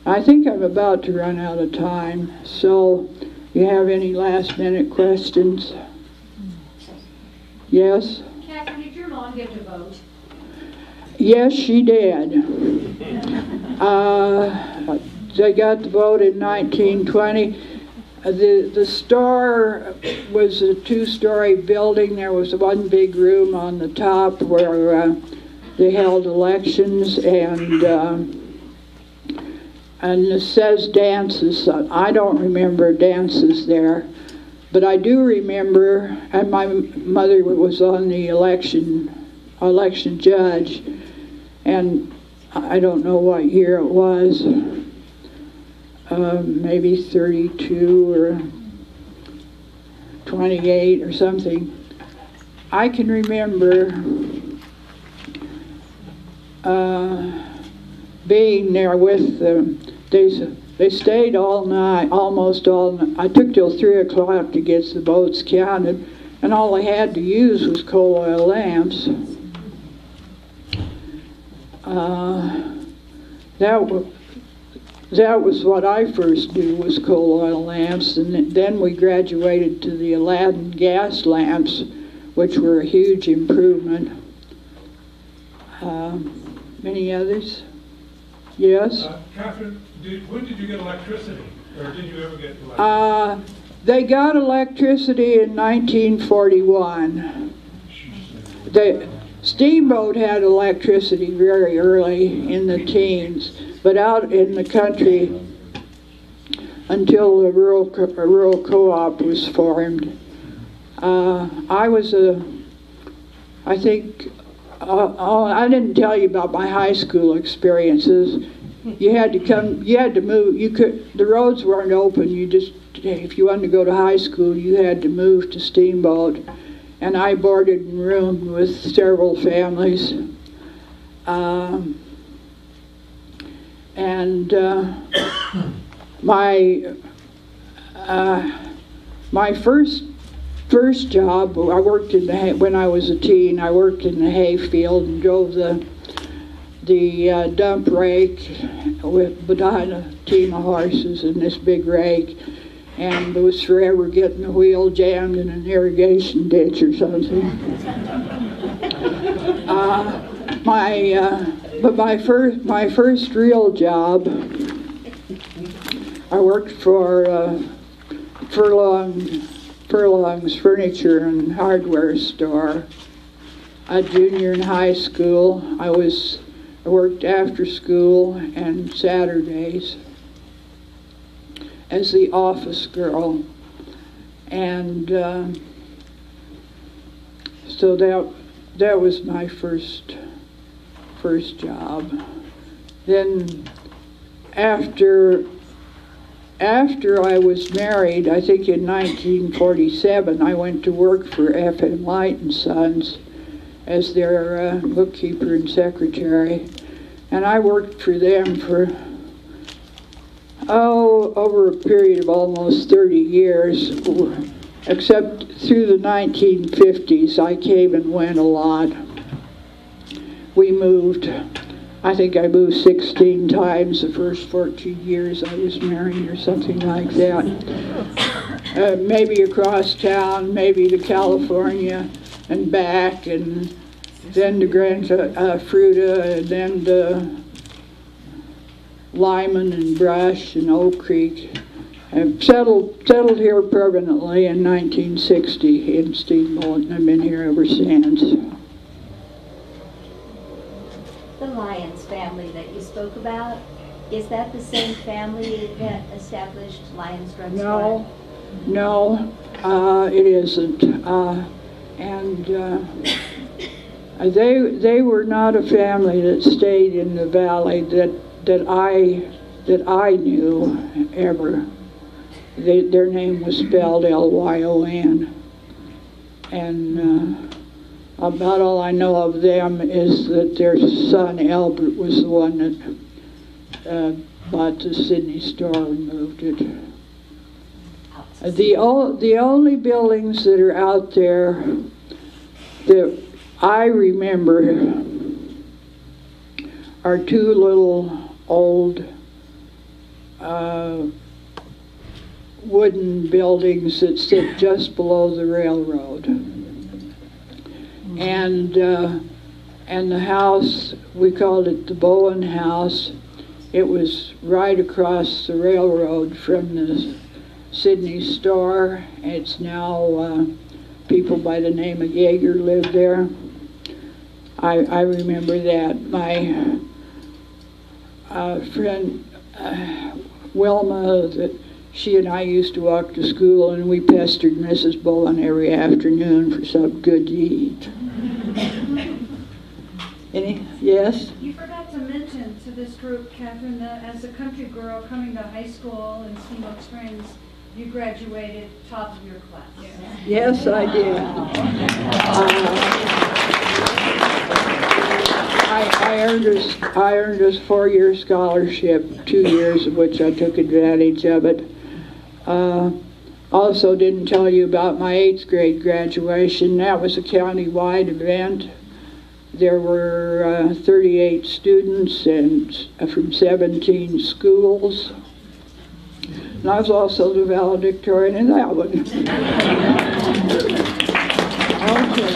I think I'm about to run out of time, so you have any last minute questions? Yes? Catherine, did your mom get to vote? Yes, she did. They got the vote in 1920. The store was a two-story building. There was one big room on the top where they held elections, and it says dances. I don't remember dances there, but I do remember, and my mother was on the election judge, and I don't know what year it was, maybe 32 or 28 or something. I can remember being there with them. They stayed all night, almost all night. I took till 3 o'clock to get the votes counted, and all I had to use was coal oil lamps. That was what I first knew, was coal oil lamps, and then we graduated to the Aladdin gas lamps, which were a huge improvement. Many others? Yes? Catherine, when did you get electricity, or did you ever get electricity? They got electricity in 1941. Steamboat had electricity very early in the teens, but out in the country until the rural co-op was formed. I didn't tell you about my high school experiences. You had to move. The roads weren't open. If you wanted to go to high school, you had to move to Steamboat. And I boarded and roomed with several families. My first job, I worked when I was a teen. I worked in the hay field and drove the dump rake behind a team of horses in this big rake, and was forever getting the wheel jammed in an irrigation ditch or something. But my first real job, I worked for Furlong's Furniture and Hardware Store. A junior in high school. I worked after school and Saturdays as the office girl, and so that was my first job. Then after I was married, I think in 1947, I went to work for F.M. Light and Sons as their bookkeeper and secretary, and I worked for them for over a period of almost 30 years, except through the 1950s. I came and went a lot. We moved. I think I moved 16 times the first 14 years I was married, or something like that. Maybe across town, maybe to California and back, and then to Grand Fruta, and then to Lyman and Brush and Oak Creek. I settled here permanently in 1960 in Steamboat, and I've been here ever since. The Lyons family that you spoke about, is that the same family that established Lyons Drugstore? No, it isn't. They were not a family that stayed in the valley. that I knew ever. Their name was spelled Lyon, and about all I know of them is that their son Albert was the one that bought the Sidney store and moved it. The only buildings that are out there that I remember are two little old wooden buildings that sit just below the railroad. And the house, we called it the Bowen House. It was right across the railroad from the Sidney store. It's now people by the name of Yeager live there. I remember that. My friend Wilma, that she and I used to walk to school, and we pestered Mrs. Bowen every afternoon for something good to eat. Yes? You forgot to mention to this group, Catherine, that as a country girl coming to high school in Steamboat Springs, you graduated top of your class. Yes, I did. I earned a 4-year scholarship, 2 years of which I took advantage of it. Also didn't tell you about my 8th grade graduation. That was a county-wide event. There were 38 students and from 17 schools. And I was also the valedictorian in that one. Okay.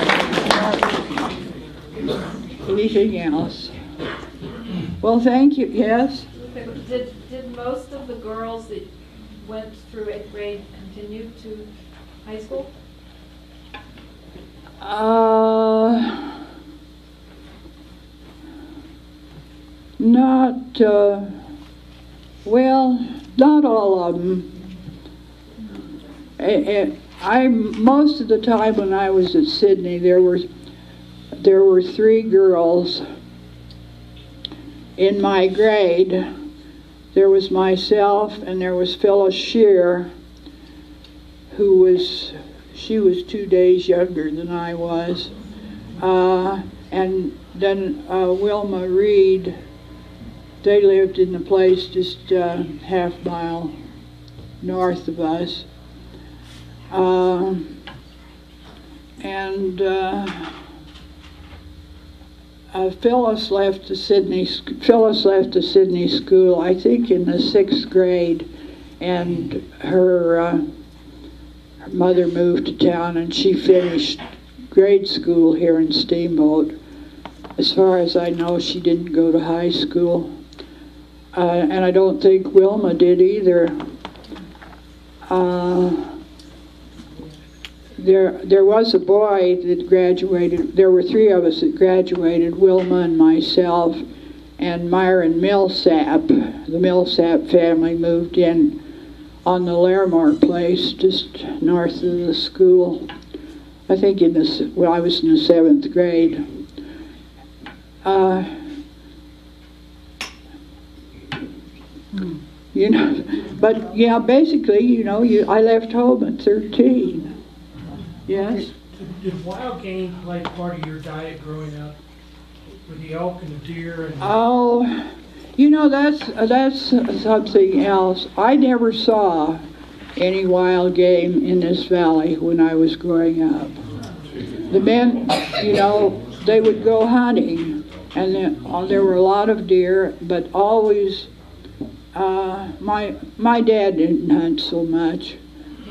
Anything else? Well, thank you. Yes? Did most of the girls that went through 8th grade continue to high school? Not, well, not all of them. Most of the time when I was at Sidney, there were 3 girls in my grade. There was myself, and there was Phyllis Shear, she was 2 days younger than I was. And then Wilma Reed, they lived in the place just half mile north of us. Phyllis left the Sidney school, I think, in the 6th grade, and her mother moved to town, and she finished grade school here in Steamboat. As far as I know, she didn't go to high school, and I don't think Wilma did either. There was a boy that graduated. There were 3 of us that graduated, Wilma and myself, and Myron Millsap. The Millsap family moved in on the Larimore place, just north of the school. I think I was in the 7th grade. But yeah, basically, I left home at 13. Yes? Did wild game play part of your diet growing up? With the elk and the deer and Oh, that's something else. I never saw any wild game in this valley when I was growing up. The men, they would go hunting, and then, there were a lot of deer, but always, my dad didn't hunt so much,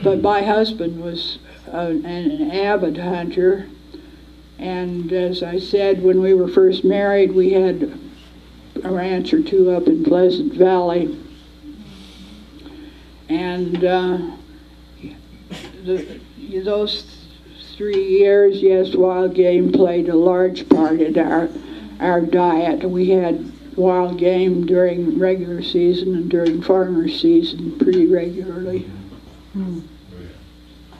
but my husband was an avid hunter. And as I said, when we were first married, we had a ranch or 2 up in Pleasant Valley. And those 3 years, yes, wild game played a large part in our diet. We had wild game during regular season and during farmer season pretty regularly.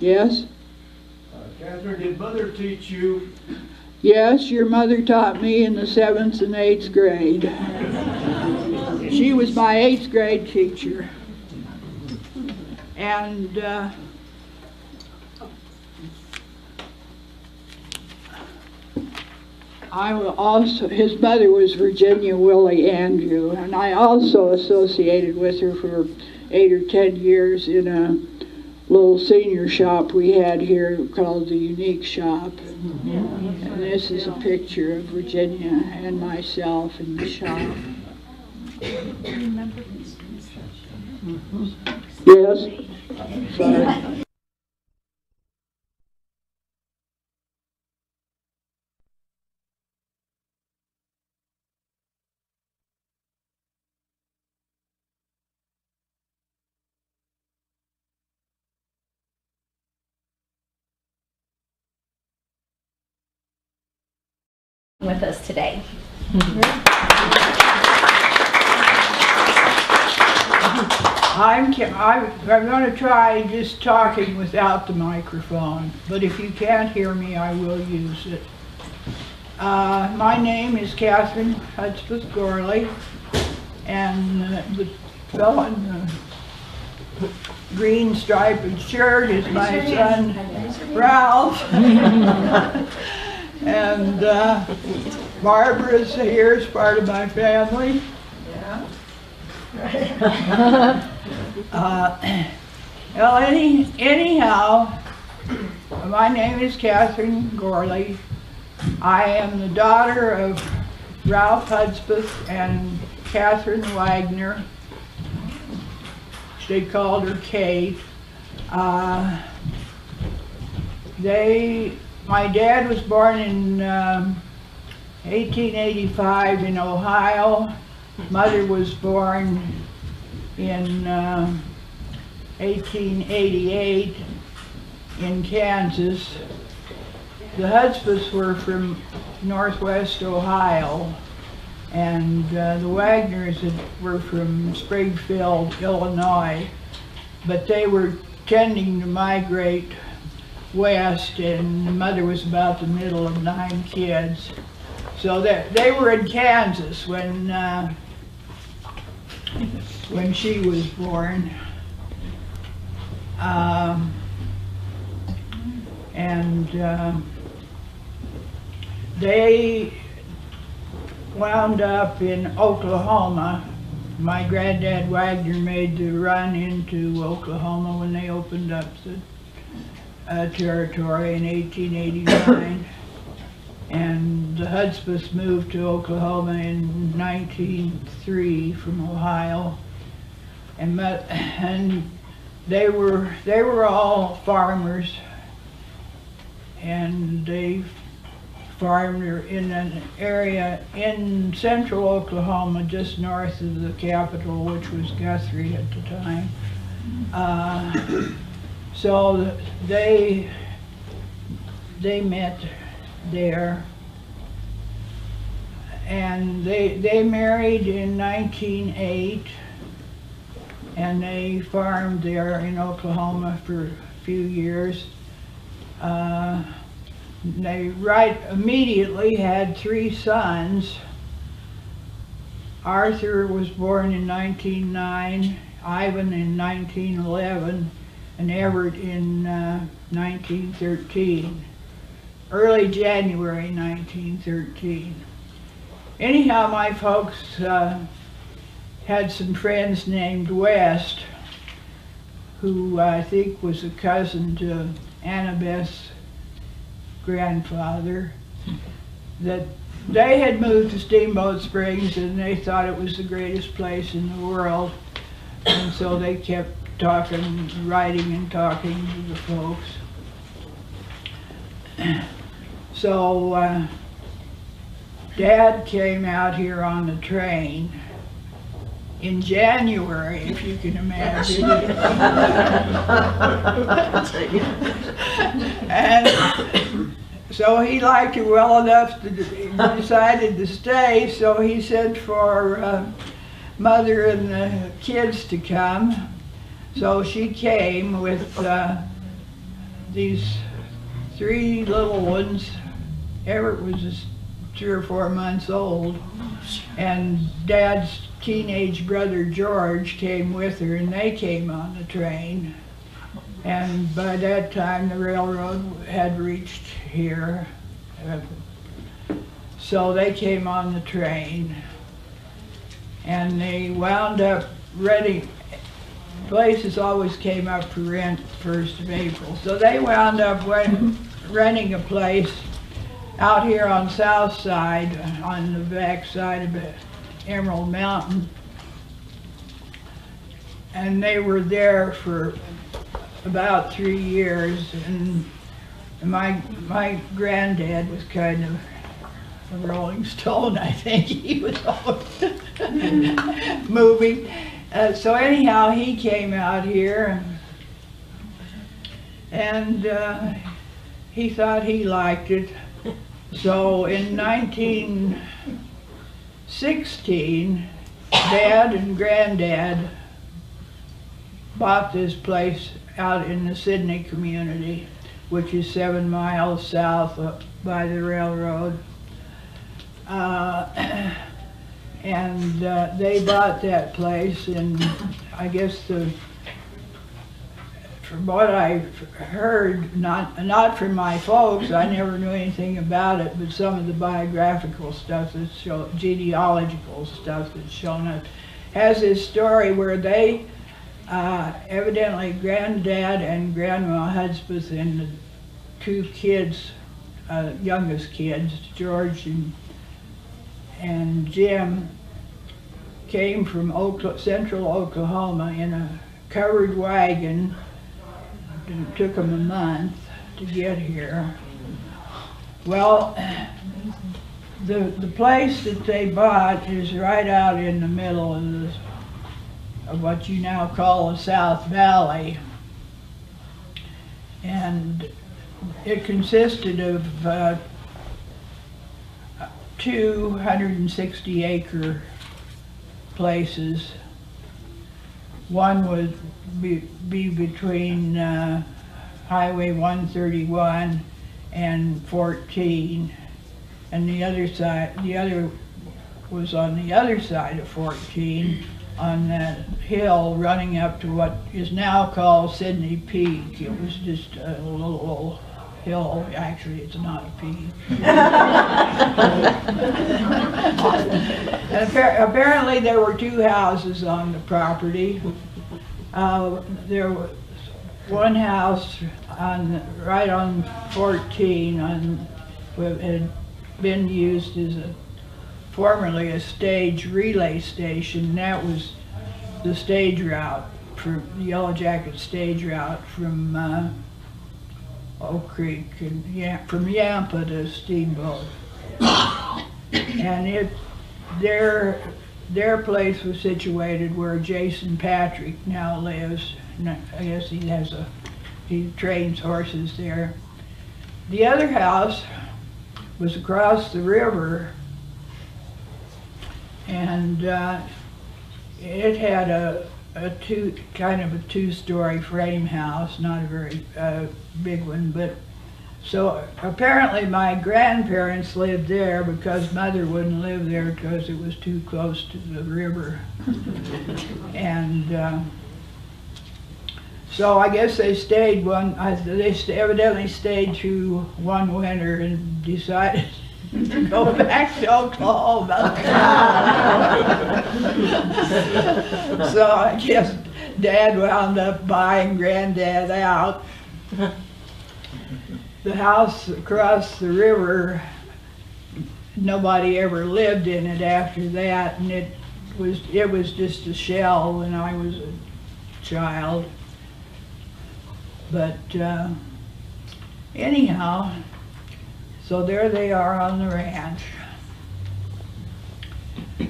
Yes? Catherine, did Mother teach you? Yes, your mother taught me in the 7th and 8th grade. She was my 8th grade teacher. And I will also, his mother was Virginia Willie Andrew, and I also associated with her for 8 or 10 years in a little senior shop we had here called the Unique Shop. And this is a picture of Virginia and myself in the shop. Yes? Sorry. With us today. I'm going to try just talking without the microphone, but if you can't hear me, I will use it. My name is Katherine Hudspeth Gourley, and the fellow in the green striped shirt is my son, Ralph. And Barbara's here as part of my family. Well, anyhow, my name is Katherine Gourley. I am the daughter of Ralph Hudspeth and Catherine Wagner. They called her Kate. My dad was born in 1885 in Ohio. Mother was born in 1888 in Kansas. The Hudspeths were from northwest Ohio, and the Wagners were from Springfield, Illinois, but they were tending to migrate west, and Mother was about the middle of 9 kids. So that they were in Kansas when she was born. They wound up in Oklahoma. My granddad Wagner made the run into Oklahoma when they opened up the territory in 1889. And the Hudspeths moved to Oklahoma in 1903 from Ohio, and they were all farmers, and they farmed in an area in central Oklahoma, just north of the capital, which was Guthrie at the time. So they met there, and they married in 1908, and they farmed there in Oklahoma for a few years. They immediately had 3 sons. Arthur was born in 1909, Ivan in 1911, and Everett in 1913. Early January 1913. Anyhow, my folks had some friends named West, who I think was a cousin to Annabeth's grandfather, that they had moved to Steamboat Springs and they thought it was the greatest place in the world, and so they kept talking, writing and talking to the folks. So Dad came out here on the train in January, if you can imagine. And so he liked her well enough to decided to stay, so he sent for Mother and the kids to come. So she came with these 3 little ones. Everett was just 3 or 4 months old, and Dad's teenage brother George came with her, and they came on the train. And by that time, the railroad had reached here. So they came on the train, and they wound up renting. Places always came up for rent 1st of April. So they wound up renting a place out here on South Side, on the back side of Emerald Mountain. And they were there for about 3 years, and my granddad was kind of a Rolling Stone, I think. He was always moving. So anyhow, he came out here, and he thought he liked it. So in 1916, Dad and Granddad bought this place out in the Sidney community, which is 7 miles south by the railroad. And they bought that place, and I guess from what I've heard, not from my folks, I never knew anything about it, but some of the biographical stuff that's shown, genealogical stuff that's shown up, has this story where they, evidently Granddad and Grandma Hudspeth and the 2 kids, youngest kids, George and Jim, came from central Oklahoma in a covered wagon. It took them a month to get here. Well, the place that they bought is right out in the middle of what you now call the South Valley. And it consisted of 260-acre places. One would be between Highway 131 and 14, and the other was on the other side of 14, on that hill running up to what is now called Sidney Peak. It was just a little hill. Actually, it's not a peak. Apparently there were 2 houses on the property. There was one house right on 14 had been used as formerly a stage relay station. That was the stage route, for the Yellow Jacket stage route from Oak Creek and from Yampa to Steamboat. And their place was situated where Jason Patrick now lives. And I guess he trains horses there. The other house was across the river, and it had a kind of a 2-story frame house, not a very big one, but so apparently my grandparents lived there because Mother wouldn't live there because it was too close to the river. And so I guess they stayed evidently stayed through one winter and decided to go back to Oklahoma. So I guess Dad wound up buying Granddad out. The house across the river, nobody ever lived in it after that, and it was just a shell when I was a child. But anyhow, so there they are on the ranch.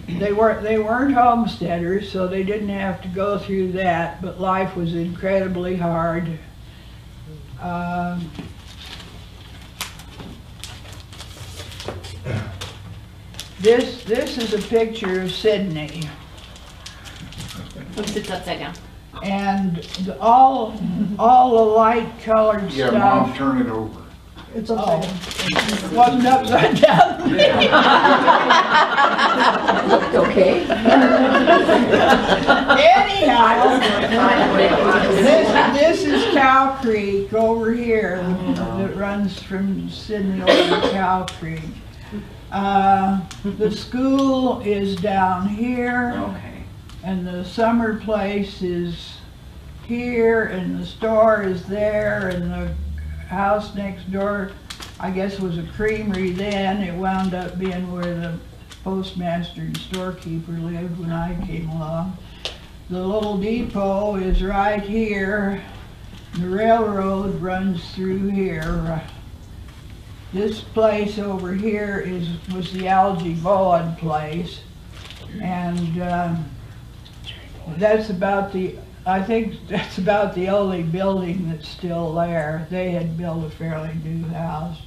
They weren't homesteaders, so they didn't have to go through that, but life was incredibly hard. This is a picture of Sidney. Who sits upside down? And all the light-colored Yeah, stuff. Mom, turn it over. It's upside down. It wasn't upside down. Okay. Anyhow, this is Cow Creek over here that runs from Sidney over to Cow Creek. The school is down here. Okay. And the summer place is here, and the store is there, and the house next door, I guess, was a creamery then. It wound up being where the postmaster and storekeeper lived when I came along. The little depot is right here. The railroad runs through here. This place over here was the Algae Bowen place, and that's about the, I think that's about the only building that's still there. They had built a fairly new house.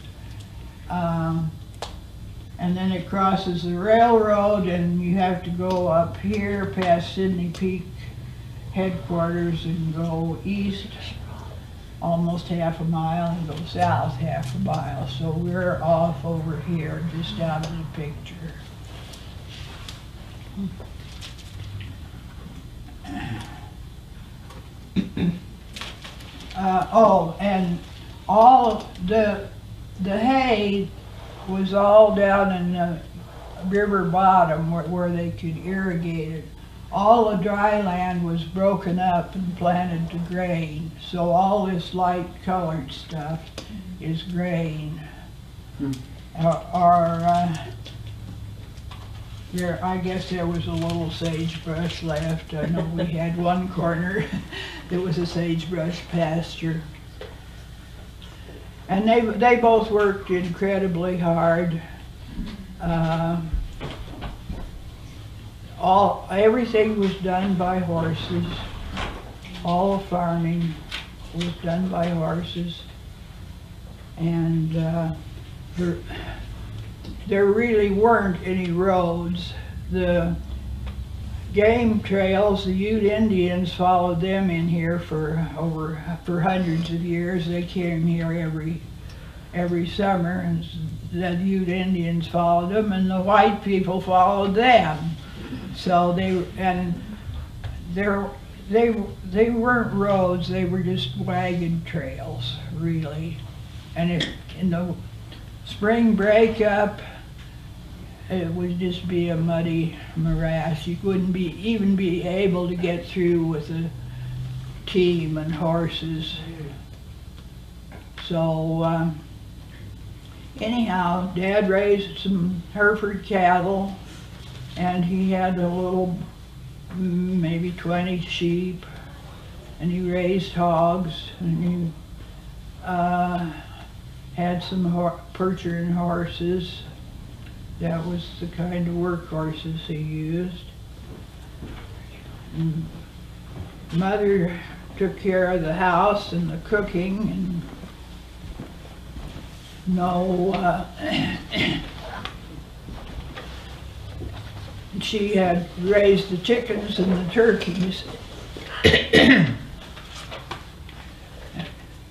And then it crosses the railroad, and you have to go up here past Sidney Peak headquarters and go east almost half a mile and go south half a mile. So we're off over here, just out of the picture. Oh, and all the hay was all down in the river bottom where they could irrigate it. All the dry land was broken up and planted to grain. So all this light colored stuff is grain. There, I guess there was a little sagebrush left. I know we had one corner that was a sagebrush pasture. And they both worked incredibly hard. Everything was done by horses. All farming was done by horses. And there really weren't any roads. The game trails, the Ute Indians followed them in here for hundreds of years. They came here every summer, and the Ute Indians followed them, and the white people followed them. So they weren't roads, they were just wagon trails, really. And in the spring breakup, it would just be a muddy morass. You wouldn't even be able to get through with a team and horses. So anyhow, Dad raised some Hereford cattle, and he had a little, maybe 20 sheep, and he raised hogs, and he had some Percheron horses. That was the kind of work horses he used. And Mother took care of the house and the cooking, and she had raised the chickens and the turkeys.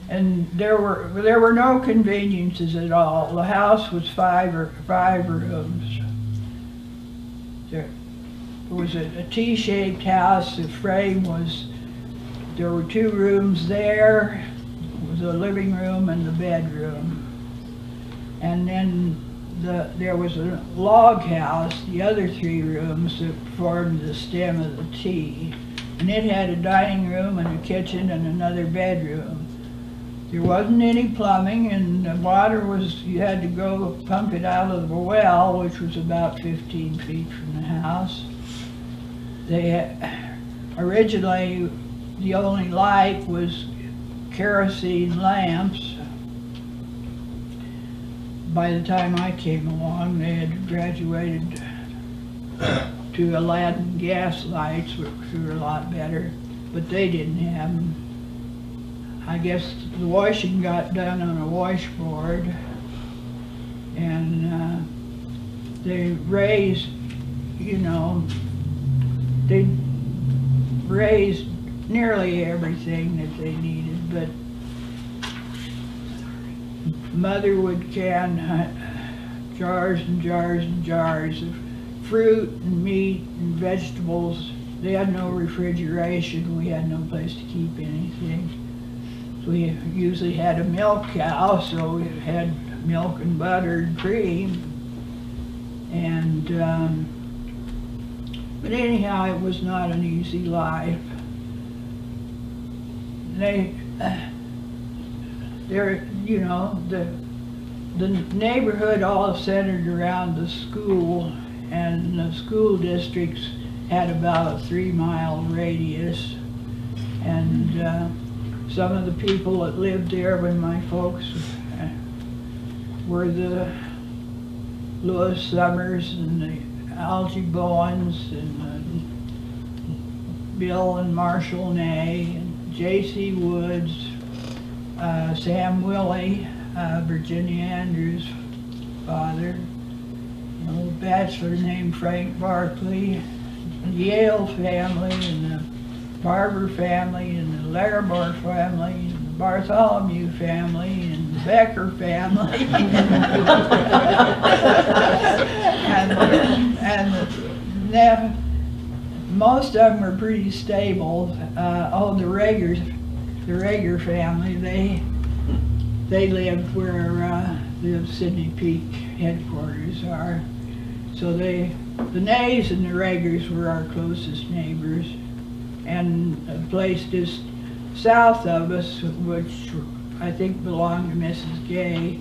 And there were no conveniences at all. The house was five rooms. There was a T-shaped house. The frame there were 2 rooms there. There was a living room and the bedroom. And then there was a log house, the other 3 rooms that formed the stem of the T. And it had a dining room and a kitchen and another bedroom. There wasn't any plumbing, and the water you had to go pump it out of the well, which was about 15 feet from the house. Originally, the only light was kerosene lamps. By the time I came along, they had graduated to Aladdin gas lights, which were a lot better, but they didn't have them. I guess the washing got done on a washboard, and they raised, they raised nearly everything that they needed, but Mother would can jars and jars and jars of fruit and meat and vegetables. They had no refrigeration. We had no place to keep anything. So we usually had a milk cow, so we had milk and butter and cream. And but anyhow, it was not an easy life. They're, you know, the neighborhood all centered around the school, and the school districts had about a 3-mile radius. And some of the people that lived there when my folks were the Lewis Summers and the Algie Bowens and Bill and Marshall Ney and J.C. Woods, Sam Willey, Virginia Andrews' father, a little bachelor named Frank Barkley, the Yale family, and the Barber family, and the Larimore family, and the Bartholomew family, and the Becker family. and most of them were pretty stable. The Rager family, they lived where the Sidney Peak headquarters are. So the Nays and the Ragers were our closest neighbors. And a place just south of us, which I think belonged to Mrs. Gay,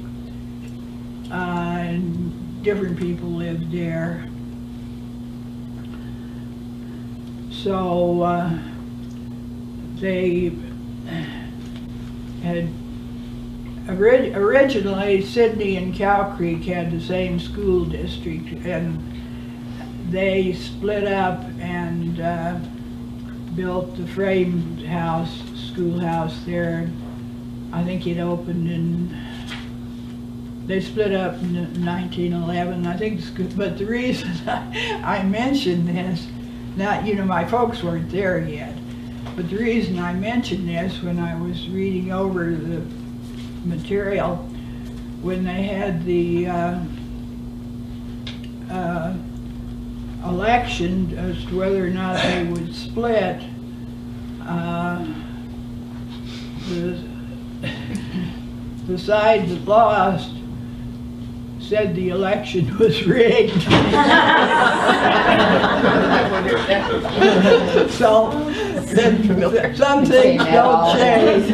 and different people lived there. So they had originally Sidney and Cow Creek had the same school district, and they split up and built the framed house, schoolhouse there. I think it opened they split up in 1911, I think. But the reason I mentioned this, now, you know, my folks weren't there yet, but the reason I mentioned this, when I was reading over the material, when they had the election as to whether or not they would split, the side that lost said the election was rigged. So some things don't change.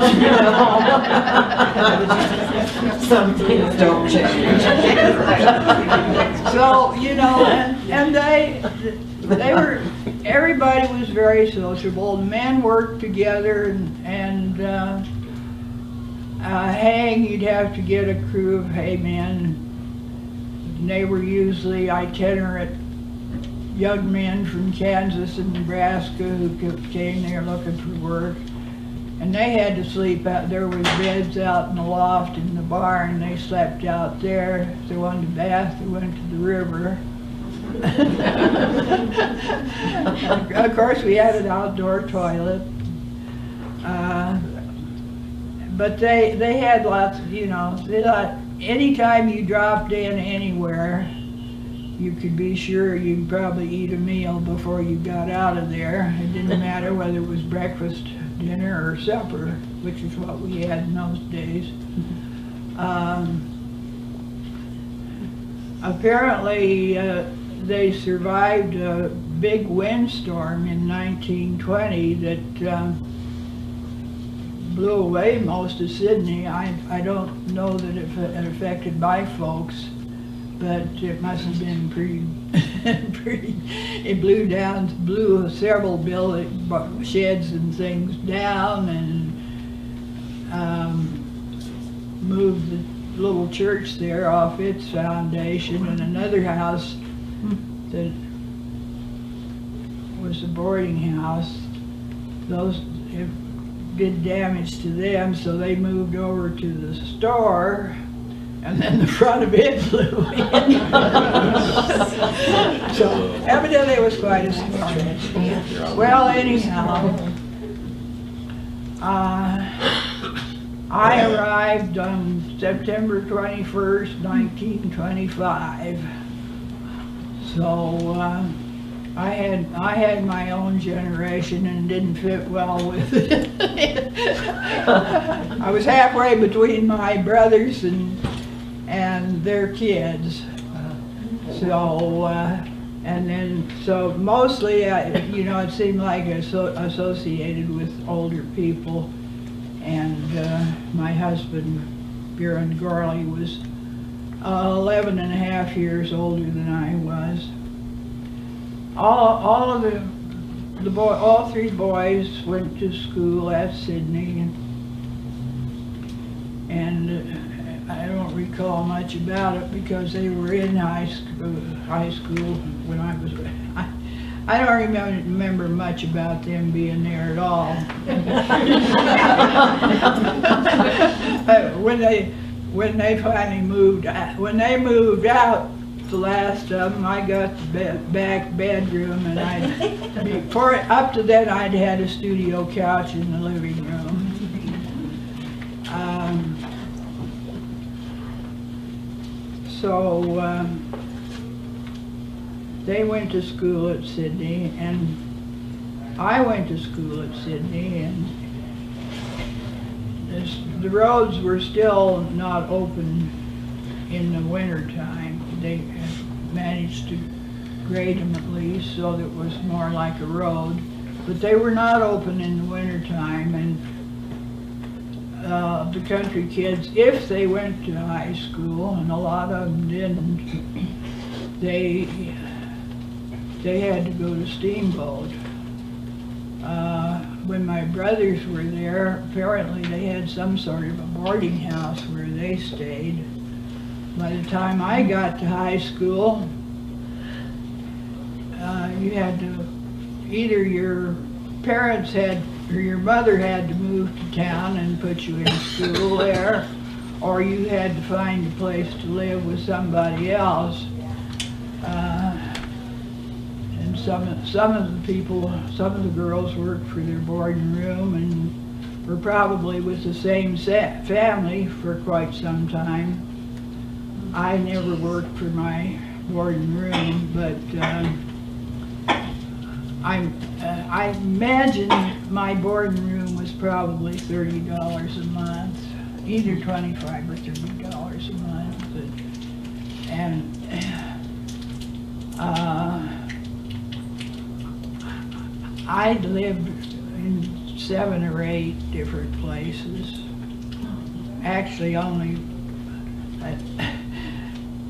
Some things don't change. So, you know, and they were, everybody was very sociable. The men worked together, and haying, you'd have to get a crew of hay men. And they were usually itinerant young men from Kansas and Nebraska who came there looking for work. And they had to sleep out, there was beds out in the loft in the barn, they slept out there. If they wanted to bath, they went to the river. Of course, we had an outdoor toilet. But they had lots of, you know, they thought anytime you dropped in anywhere, you could be sure you'd probably eat a meal before you got out of there. It didn't matter whether it was breakfast, dinner, or supper, which is what we had in those days. Apparently, they survived a big windstorm in 1920 that blew away most of Sidney. I don't know that it affected my folks, but it must have been pretty, it blew several building sheds and things down, and moved the little church there off its foundation, and another house that was a boarding house. Those did damage to them, so they moved over to the store, and then the front of it blew in. So evidently it was quite a storm. Well, anyhow, I arrived on September 21st, 1925. So I had my own generation and didn't fit well with it. I was halfway between my brothers and their kids. So and then so mostly you know, it seemed like associated with older people. And my husband, Katherine Gourley, was 11 and a half years older than I was. All of all three boys went to school at Sidney, and I don't recall much about it because they were in high school when I was. I don't remember much about them being there at all. When they finally moved out, the last of them, I got the back bedroom, and up to then I'd had a studio couch in the living room. They went to school at Sidney, and I went to school at Sidney, and the roads were still not open in the winter time. They managed to grade them at least so that it was more like a road, but they were not open in the winter time. And the country kids, if they went to high school, and a lot of them didn't, they had to go to Steamboat. When my brothers were there, apparently they had some sort of a boarding house where they stayed. By the time I got to high school, you had to, either your parents had, or your mother had to move to town and put you in school there, or you had to find a place to live with somebody else. And some of the girls worked for their boarding room and were probably with the same family for quite some time. I never worked for my boarding room, but I imagine my boarding room was probably $30 a month, either $25 or $30 a month. I'd lived in 7 or 8 different places. Actually, only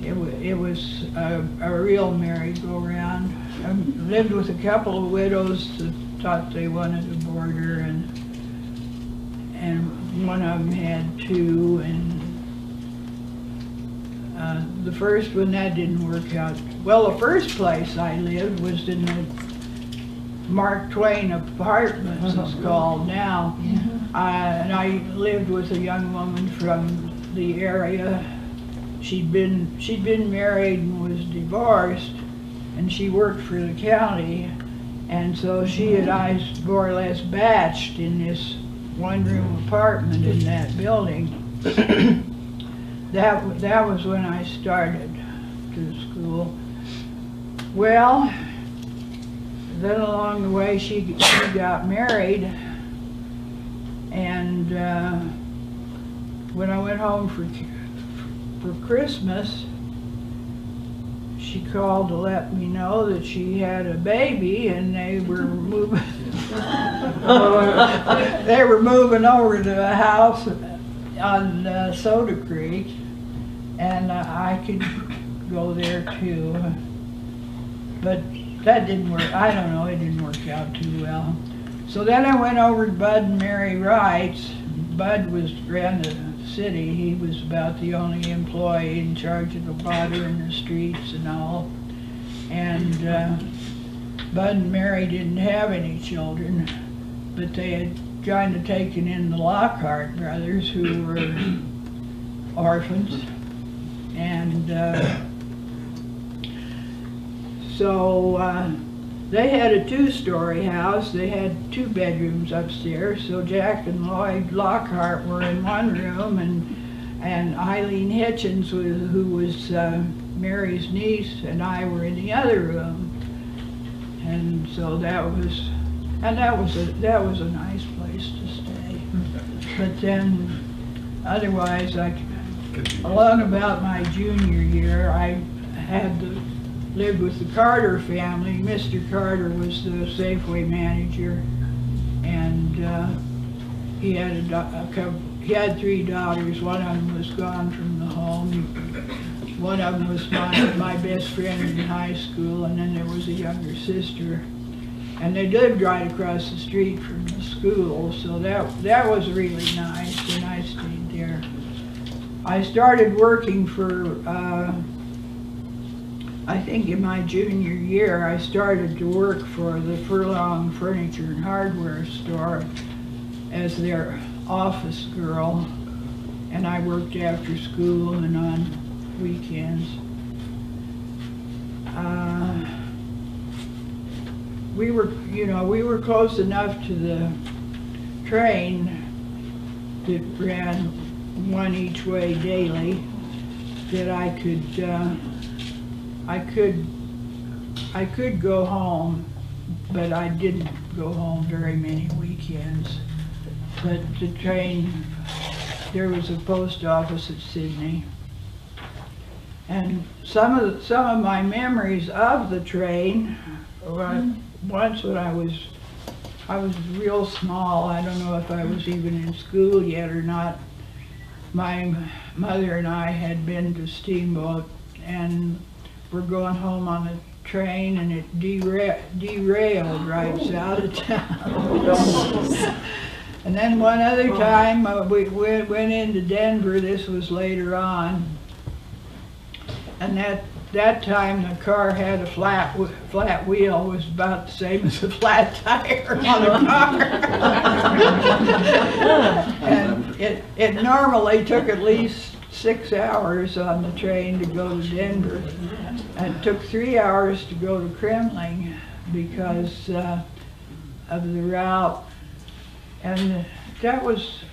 it was a real merry-go-round. I lived with a couple of widows that thought they wanted a boarder, and one of them had 2, and the first one, that didn't work out. Well, the first place I lived was in the Mark Twain Apartments, it's called now. And I lived with a young woman from the area. She'd been married and was divorced, and she worked for the county, and so she and I more or less batched in this one-room apartment in that building. That was when I started to school. Well, then along the way she got married, and when I went home for Christmas, she called to let me know that she had a baby, and they were moving they were moving over to a house on Soda Creek, and I could go there too, but that didn't work. I don't know, it didn't work out too well. So then I went over to Bud and Mary Wright's. Bud ran the city. He was about the only employee in charge of the water and the streets and all. And Bud and Mary didn't have any children, but they had kind of taken in the Lockhart brothers, who were orphans. And so they had a 2-story house. They had 2 bedrooms upstairs, so Jack and Lloyd Lockhart were in one room, and Eileen Hitchens, who was Mary's niece and I were in the other room. And so that was a nice place to stay. But then, otherwise, along about my junior year, I had to live with the Carter family. Mr. Carter was the Safeway manager, and he had 3 daughters. One of them was gone from the home. One of them was my best friend in high school, and then there was a younger sister. And they lived right across the street from the school, so that was really nice, and I stayed there. I started working for, I think in my junior year, I started to work for the Furlong Furniture and Hardware store as their office girl, and I worked after school and on weekends. We were close enough to the train that ran one each way daily that I could go home, but I didn't go home very many weekends. But the train, there was a post office at Sidney, and some of my memories of the train. Once when I was real small, I don't know if I was even in school yet or not, my mother and I had been to Steamboat, and we're going home on a train, and it derailed right south of town. And then one other time we went into Denver. This was later on, and that time the car had a flat wheel. Was about the same as a flat tire on a car. And it normally took at least 6 hours on the train to go to Denver. And it took 3 hours to go to Kremling because of the route. And that was,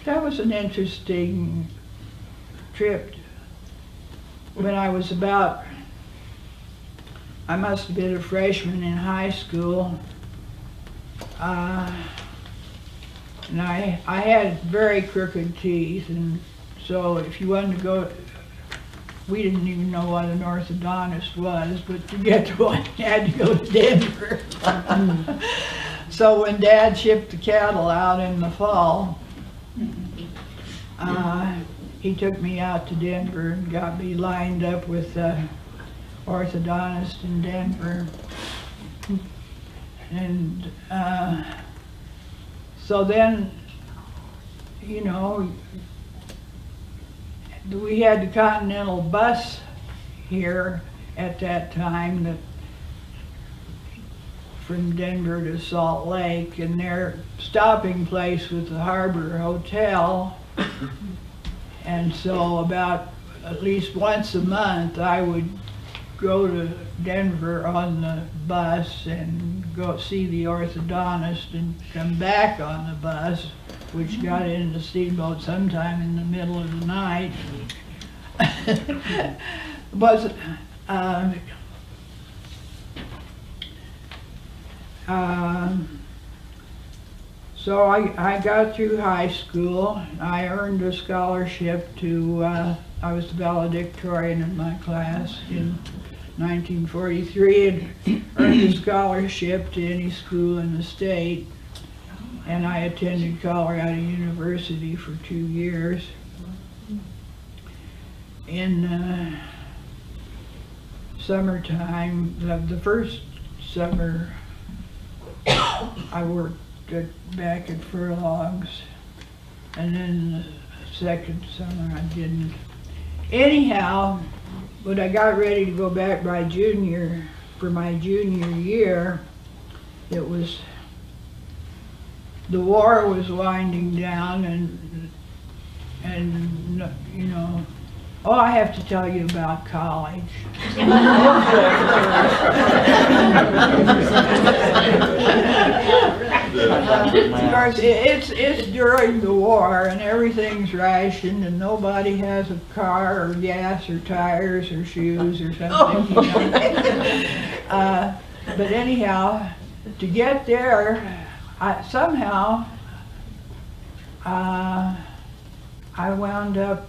that was an interesting trip. When I was about, I must have been a freshman in high school, and I had very crooked teeth, and so if you wanted to go, we didn't even know what an orthodontist was, but to get to one, you had to go to Denver. So when Dad shipped the cattle out in the fall, he took me out to Denver and got me lined up with an orthodontist in Denver. And so then, we had the Continental bus here at that time that from Denver to Salt Lake, and their stopping place was the Harbor Hotel. And so about at least once a month I would go to Denver on the bus and go see the orthodontist and come back on the bus, which got into Steamboat sometime in the middle of the night. So I got through high school. I earned a scholarship to, I was the valedictorian in my class in 1943, and earned a scholarship to any school in the state. And I attended Colorado University for 2 years. In summertime, the first summer I worked back at Furlong's, and then the second summer I didn't. Anyhow, when I got ready to go back for my junior year, it was, the war was winding down, and oh, I have to tell you about college. Of course, it's during the war and everything's rationed and nobody has a car or gas or tires or shoes or something. You know. But anyhow, to get there, somehow I wound up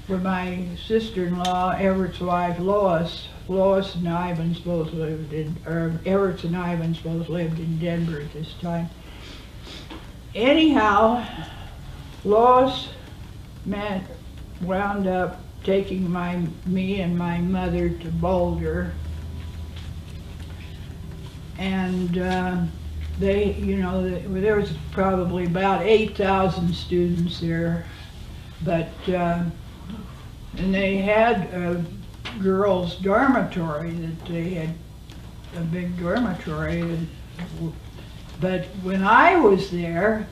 with my sister-in-law, Everett's wife, Lois. Lois and Ivans both lived in, or Everett's and Ivans both lived in Denver at this time. Anyhow, Lois wound up taking me and my mother to Boulder. And they, you know, there was probably about 8,000 students there, but and they had a girls' dormitory that they had a big dormitory. But when I was there,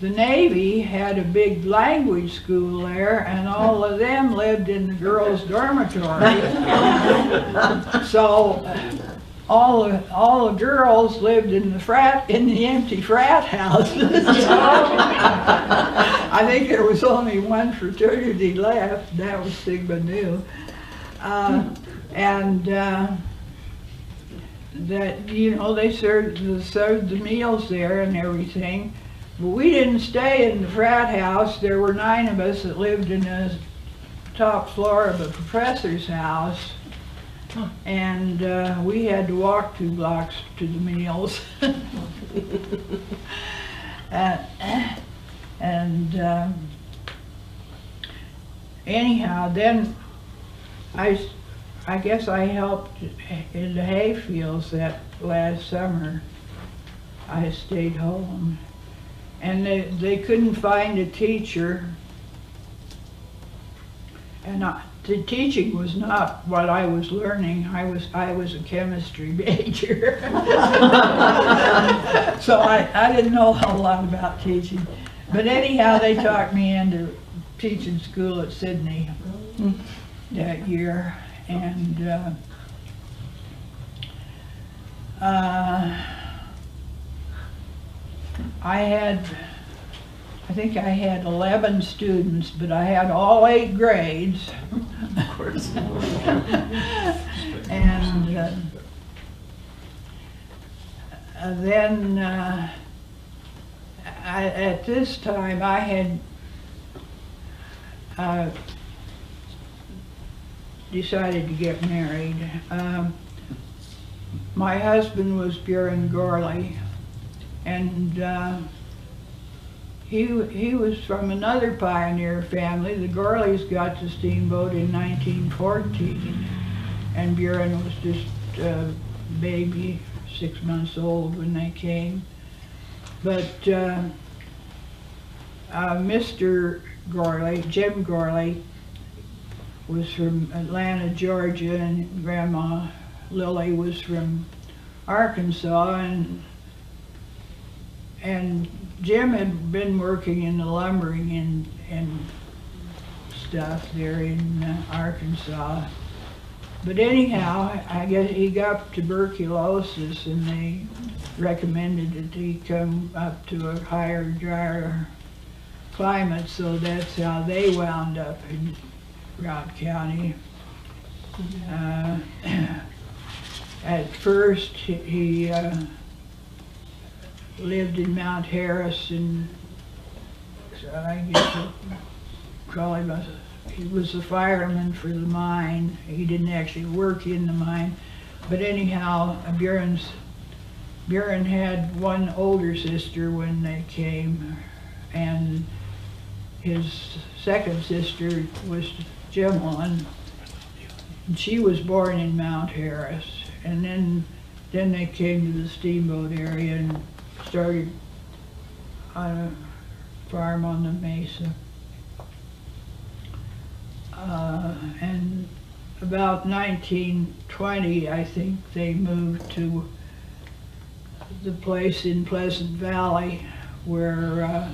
the Navy had a big language school there, and all of them lived in the girls' dormitory. So all the girls lived in the empty frat houses. I think there was only one fraternity left. That was Sigma Nu, and that, you know, they served the meals there and everything. But we didn't stay in the frat house. There were 9 of us that lived in the top floor of a professor's house. And we had to walk 2 blocks to the meals. Anyhow, then I guess I helped in the hay fields that last summer. I stayed home, and they couldn't find a teacher, and the teaching was not what I was learning. I was a chemistry major. So I didn't know a whole lot about teaching. But anyhow, they talked me into teaching school at Sidney that year. And I think I had 11 students, but I had all 8 grades. Of course. And then at this time I had decided to get married. My husband was Katherine Gourley, and he was from another pioneer family. The Gourleys got to Steamboat in 1914, and Katherine was just a baby, 6 months old when they came. But Mr. Gourley, Jim Gourley, was from Atlanta, Georgia, and Grandma Lily was from Arkansas, and Jim had been working in the lumbering and stuff there in Arkansas. But anyhow, I guess he got tuberculosis, and they recommended that he come up to a higher, drier climate, so that's how they wound up in Robb County. At first, he lived in Mount Harris, and I guess he was a fireman for the mine. He didn't actually work in the mine, but anyhow, Katherine had one older sister when they came, and his second sister was Gemma, and she was born in Mount Harris. And then they came to the Steamboat area and started on a farm on the mesa. And about 1920, I think, they moved to the place in Pleasant Valley where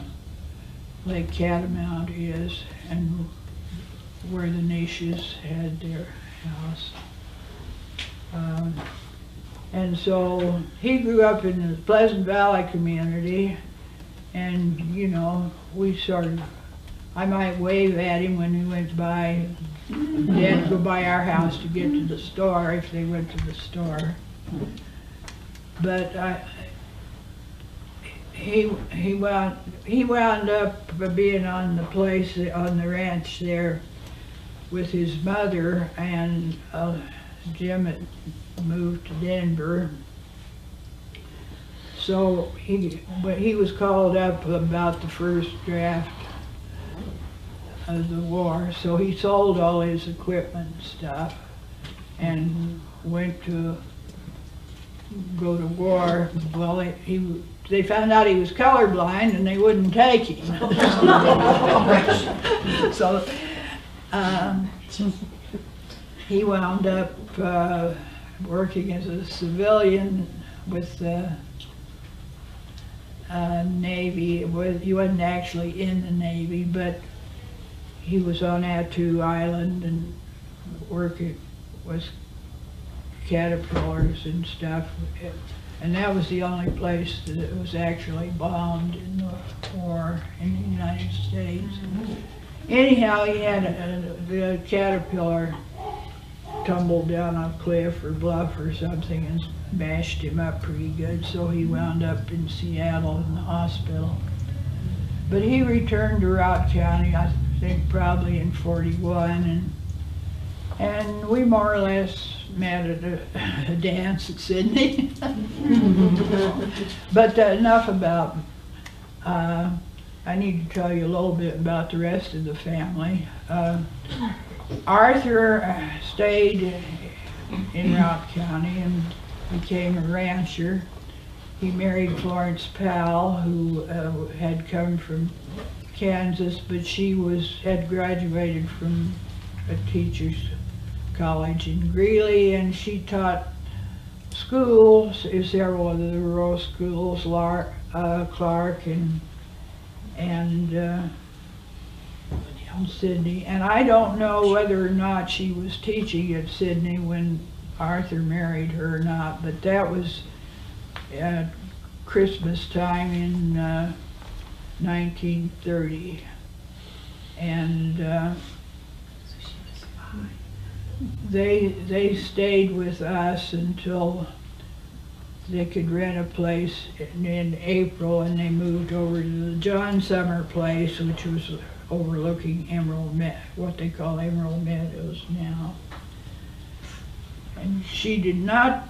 Lake Catamount is, and where the Nishes had their house. And so he grew up in the Pleasant Valley community, and you know, we sort of, I might wave at him when he went by. Dad'd go by our house to get to the store if they went to the store. But he wound up being on the place on the ranch there with his mother, and Jim had moved to Denver. So he was called up about the first draft of the war, so he sold all his equipment and stuff and went to go to war. Well, they found out he was colorblind and they wouldn't take him. So he wound up working as a civilian with the Navy. He wasn't actually in the Navy, but he was on Attu Island and working with caterpillars and stuff. And that was the only place that it was actually bombed in the war in the United States. Anyhow, he had the caterpillar tumbled down a cliff or bluff or something and bashed him up pretty good, so he wound up in Seattle in the hospital. But he returned to Routt County, I think probably in '41, and we more or less met at a dance at Sidney. But enough about, I need to tell you a little bit about the rest of the family. Arthur stayed in Routt County and became a rancher. He married Florence Powell, who had come from Kansas, but she had graduated from a teacher's college in Greeley, and she taught schools, several of the rural schools, Clark and Sidney. And I don't know whether or not she was teaching at Sidney when Arthur married her or not, but that was at Christmas time in 1930. And they stayed with us until they could rent a place in April, and they moved over to the John Summer place, which was overlooking what they call Emerald Meadows now. And she did not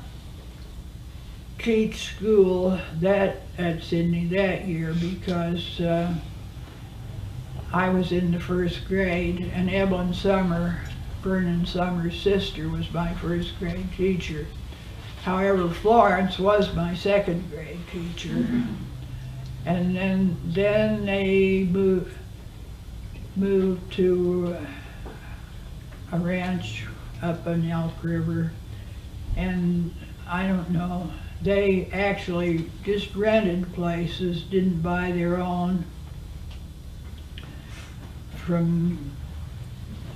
teach school at Sidney that year because I was in the first grade, and Evelyn Summer, Vernon Summer's sister, was my first grade teacher. However, Florence was my second grade teacher. And then they moved to a ranch up on Elk River, and I don't know, they actually just rented places, didn't buy their own, from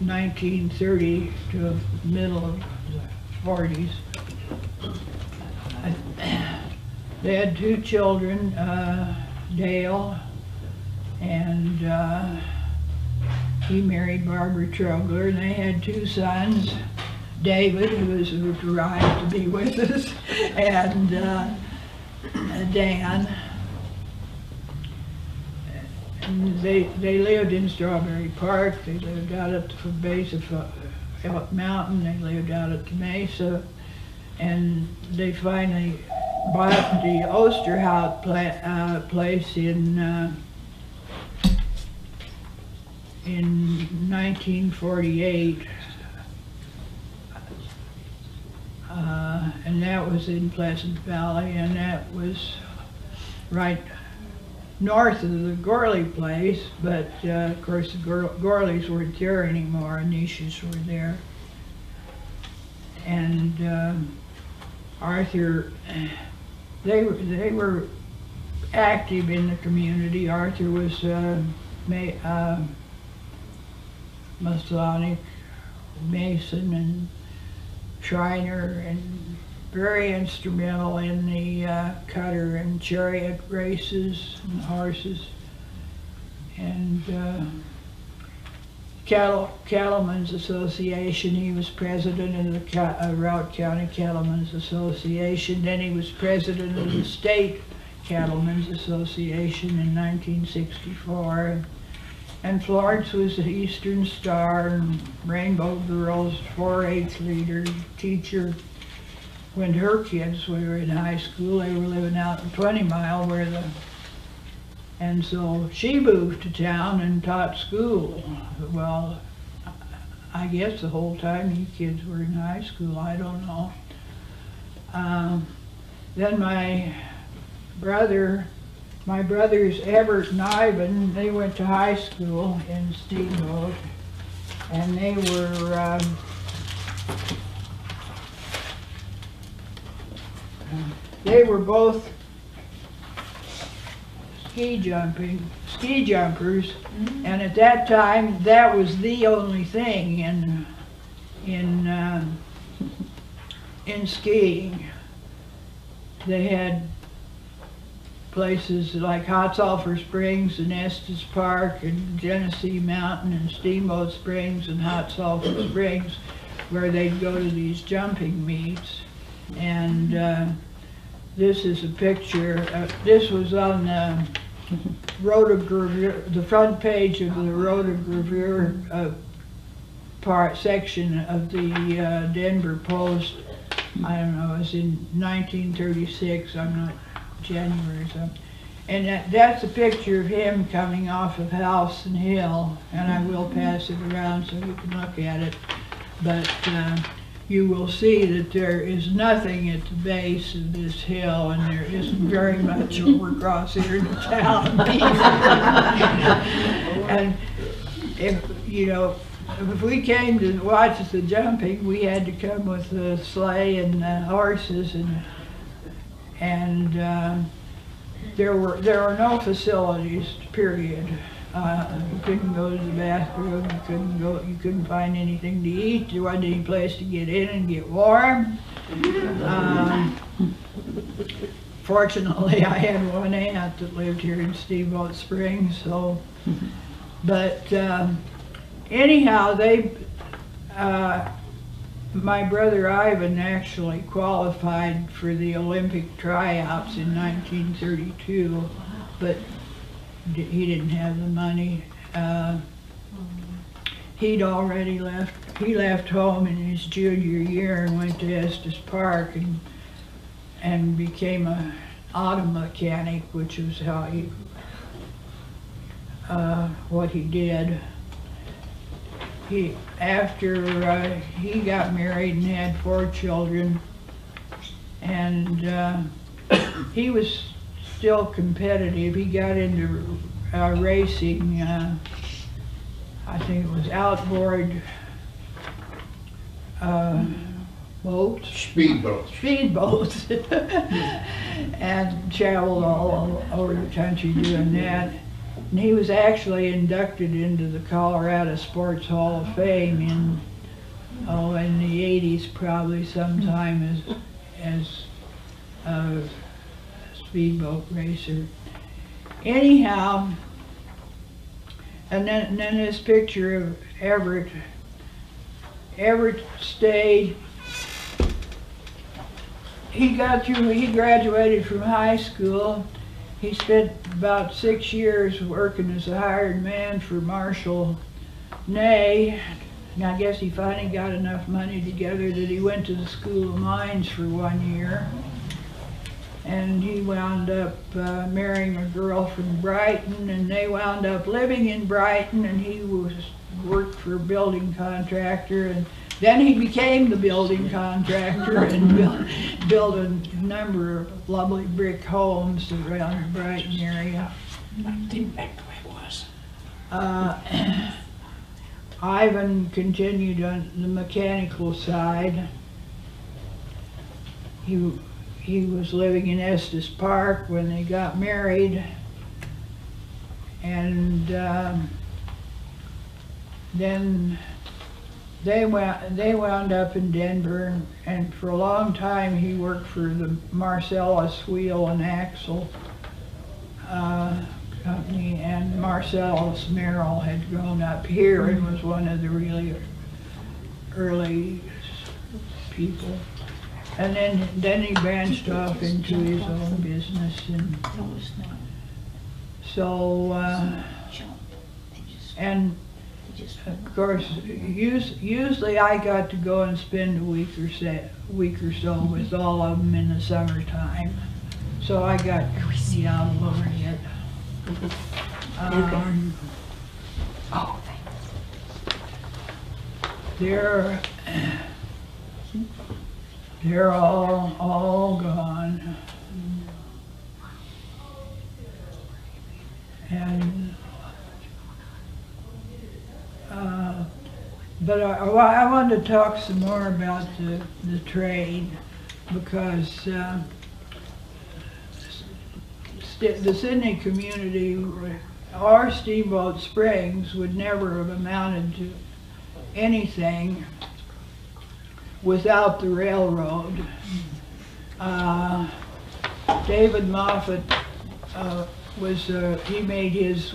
1930 to the middle of the 40s. They had two children, Dale, and he married Barbara Trogler, and they had two sons, David, who has arrived to be with us, and Dan. And they lived in Strawberry Park. They lived out at the base of Elk Mountain. They lived out at the Mesa, and they finally bought the Osterhout place in 1948, and that was in Pleasant Valley, and that was right north of the Gourley place, but of course the Gourleys weren't there anymore, Anishas were there. And Arthur, they were active in the community. Arthur was Masonic, Mason, and Shriner, and very instrumental in the cutter and chariot races and horses. And Cattlemen's Association, he was president of the Routt County Cattlemen's Association. Then he was president of the State Cattlemen's Association in 1964. And Florence was the Eastern Star and Rainbow Girls, 4-H leader, teacher. When her kids were in high school, they were living out in 20 Mile and so she moved to town and taught school. Well, I guess the whole time you kids were in high school, I don't know. Then my brothers Everett and Ivan, they went to high school in Steamboat, and they were both ski jumpers, and at that time that was the only thing in skiing. They had places like Hot Sulphur Springs and Estes Park and Genesee Mountain and Steamboat Springs and Hot Sulphur Springs, where they'd go to these jumping meets. And this is a picture. This was on the rotogravure, the front page of the rotogravure section of the Denver Post. I don't know, it was in 1936, I'm not, January or something. And that's a picture of him coming off of Halcyon Hill, and I will pass it around so you can look at it. But you will see that there is nothing at the base of this hill, and there isn't very much over across here in the town. And if, you know, if we came to watch the jumping, we had to come with the sleigh and horses, and there were no facilities, period. You couldn't go to the bathroom, you couldn't find anything to eat, there wasn't any place to get in and get warm. Fortunately, I had one aunt that lived here in Steamboat Springs, so, but anyhow, my brother Ivan actually qualified for the Olympic tryouts in 1932, but he didn't have the money. He'd already left. He left home in his junior year and went to Estes Park and became an auto mechanic, which was how what he did. After he got married and had 4 children, and he was still competitive. He got into racing, I think it was outboard boats. Speedboats. And traveled all over the country doing that. And he was actually inducted into the Colorado Sports Hall of Fame in the 80s, probably sometime as a speedboat racer. Anyhow, and then this picture of Everett. Everett stayed. He graduated from high school. He spent about 6 years working as a hired man for Marshall Ney. And I guess he finally got enough money together that he went to the School of Mines for 1 year. And he wound up marrying a girl from Brighton, and they wound up living in Brighton, and he worked for a building contractor, and then he became the building contractor and built a number of lovely brick homes around the Brighton area. Didn't back the way it was. Ivan continued on the mechanical side. He was living in Estes Park when they got married, and then they wound up in Denver, and for a long time he worked for the Marcellus Wheel and Axle company, and Marcellus Merrill had grown up here and was one of the really early people. And then he branched off into his own business, and so and of course usually I got to go and spend a week or so with all of them in the summertime, so I got to see out a little bit. They're all gone. And but I wanted to talk some more about the train, because the Sidney community, our Steamboat Springs, would never have amounted to anything without the railroad. David Moffett he made his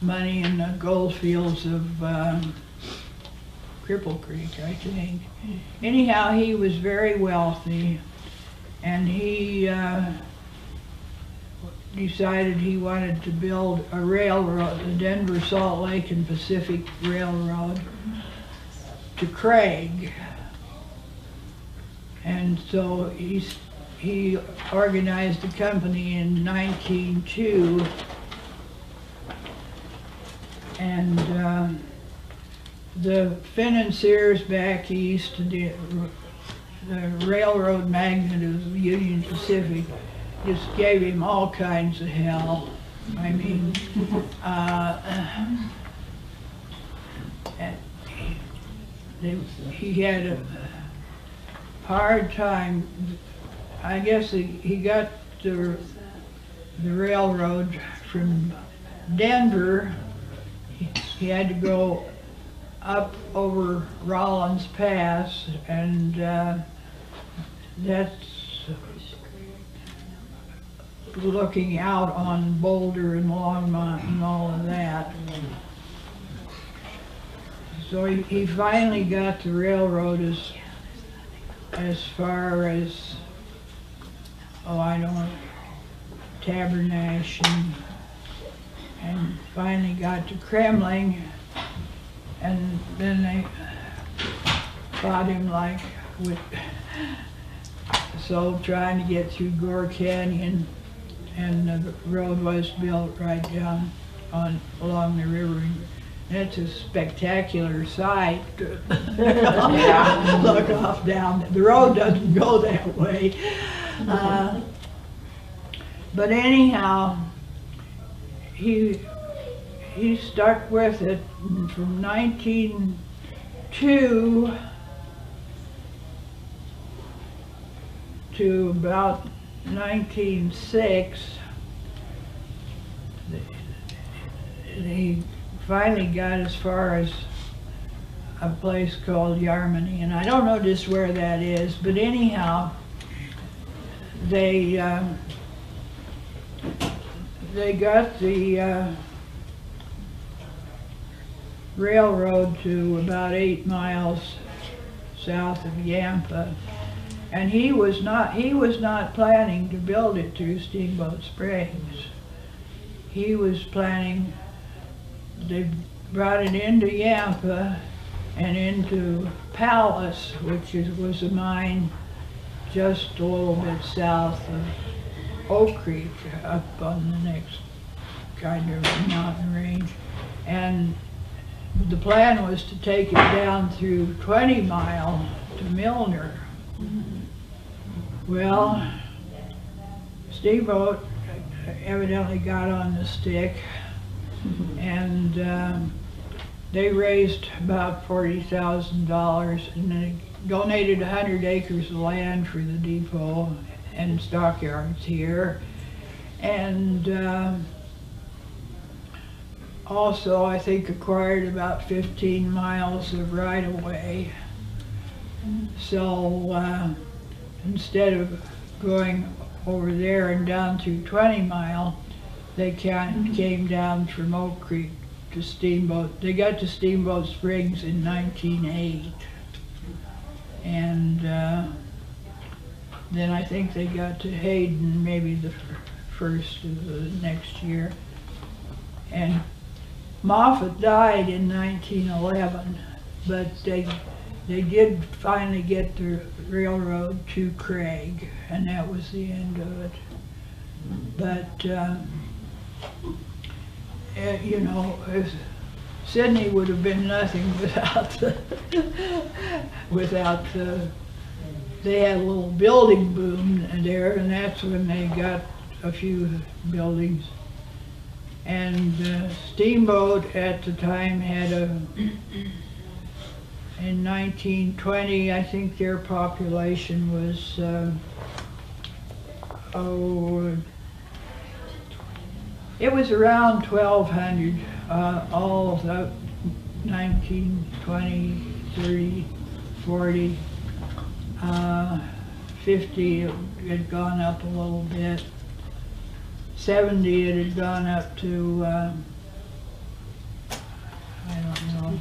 money in the gold fields of Cripple Creek, I think. Anyhow, he was very wealthy, and he decided he wanted to build a railroad, the Denver, Salt Lake and Pacific Railroad, to Craig. And so he organized a company in 1902, and the financiers back east, the railroad magnate of Union Pacific, just gave him all kinds of hell. I mean, he had a hard time. I guess he got the railroad from Denver. He had to go up over Rollins Pass, and that's looking out on Boulder and Longmont and all of that. So he finally got the railroad as far as, oh, I don't know, Tabernash, and finally got to Kremling, and then they fought him like with, so trying to get through Gore Canyon, and the road was built right down along the river. And it's a spectacular sight to look off down. The road doesn't go that way. But anyhow, he stuck with it from 1902 to about 1906. He finally got as far as a place called Yarmany, and I don't know just where that is, but anyhow, they got the railroad to about 8 miles south of Yampa, and he was not planning to build it through Steamboat Springs. He was planning, they brought it into Yampa and into Palace, which was a mine just a little bit south of Oak Creek, up on the next kind of mountain range. And the plan was to take it down through 20 Mile to Milner. Well, Steamboat evidently got on the stick, and they raised about $40,000, and they donated 100 acres of land for the depot and stockyards here. And also, I think, acquired about 15 miles of right-of-way. So instead of going over there and down through 20 Mile, they came down from Oak Creek to Steamboat. They got to Steamboat Springs in 1908. And then I think they got to Hayden maybe the first of the next year. And Moffett died in 1911, but they did finally get the railroad to Craig, and that was the end of it. But you know, Sidney would have been nothing without they had a little building boom there, and that's when they got a few buildings. And Steamboat at the time had in 1920, I think their population was, it was around 1,200, all of the 19, 20, 30, 40, 50, it had gone up a little bit. 70, it had gone up to, I don't know,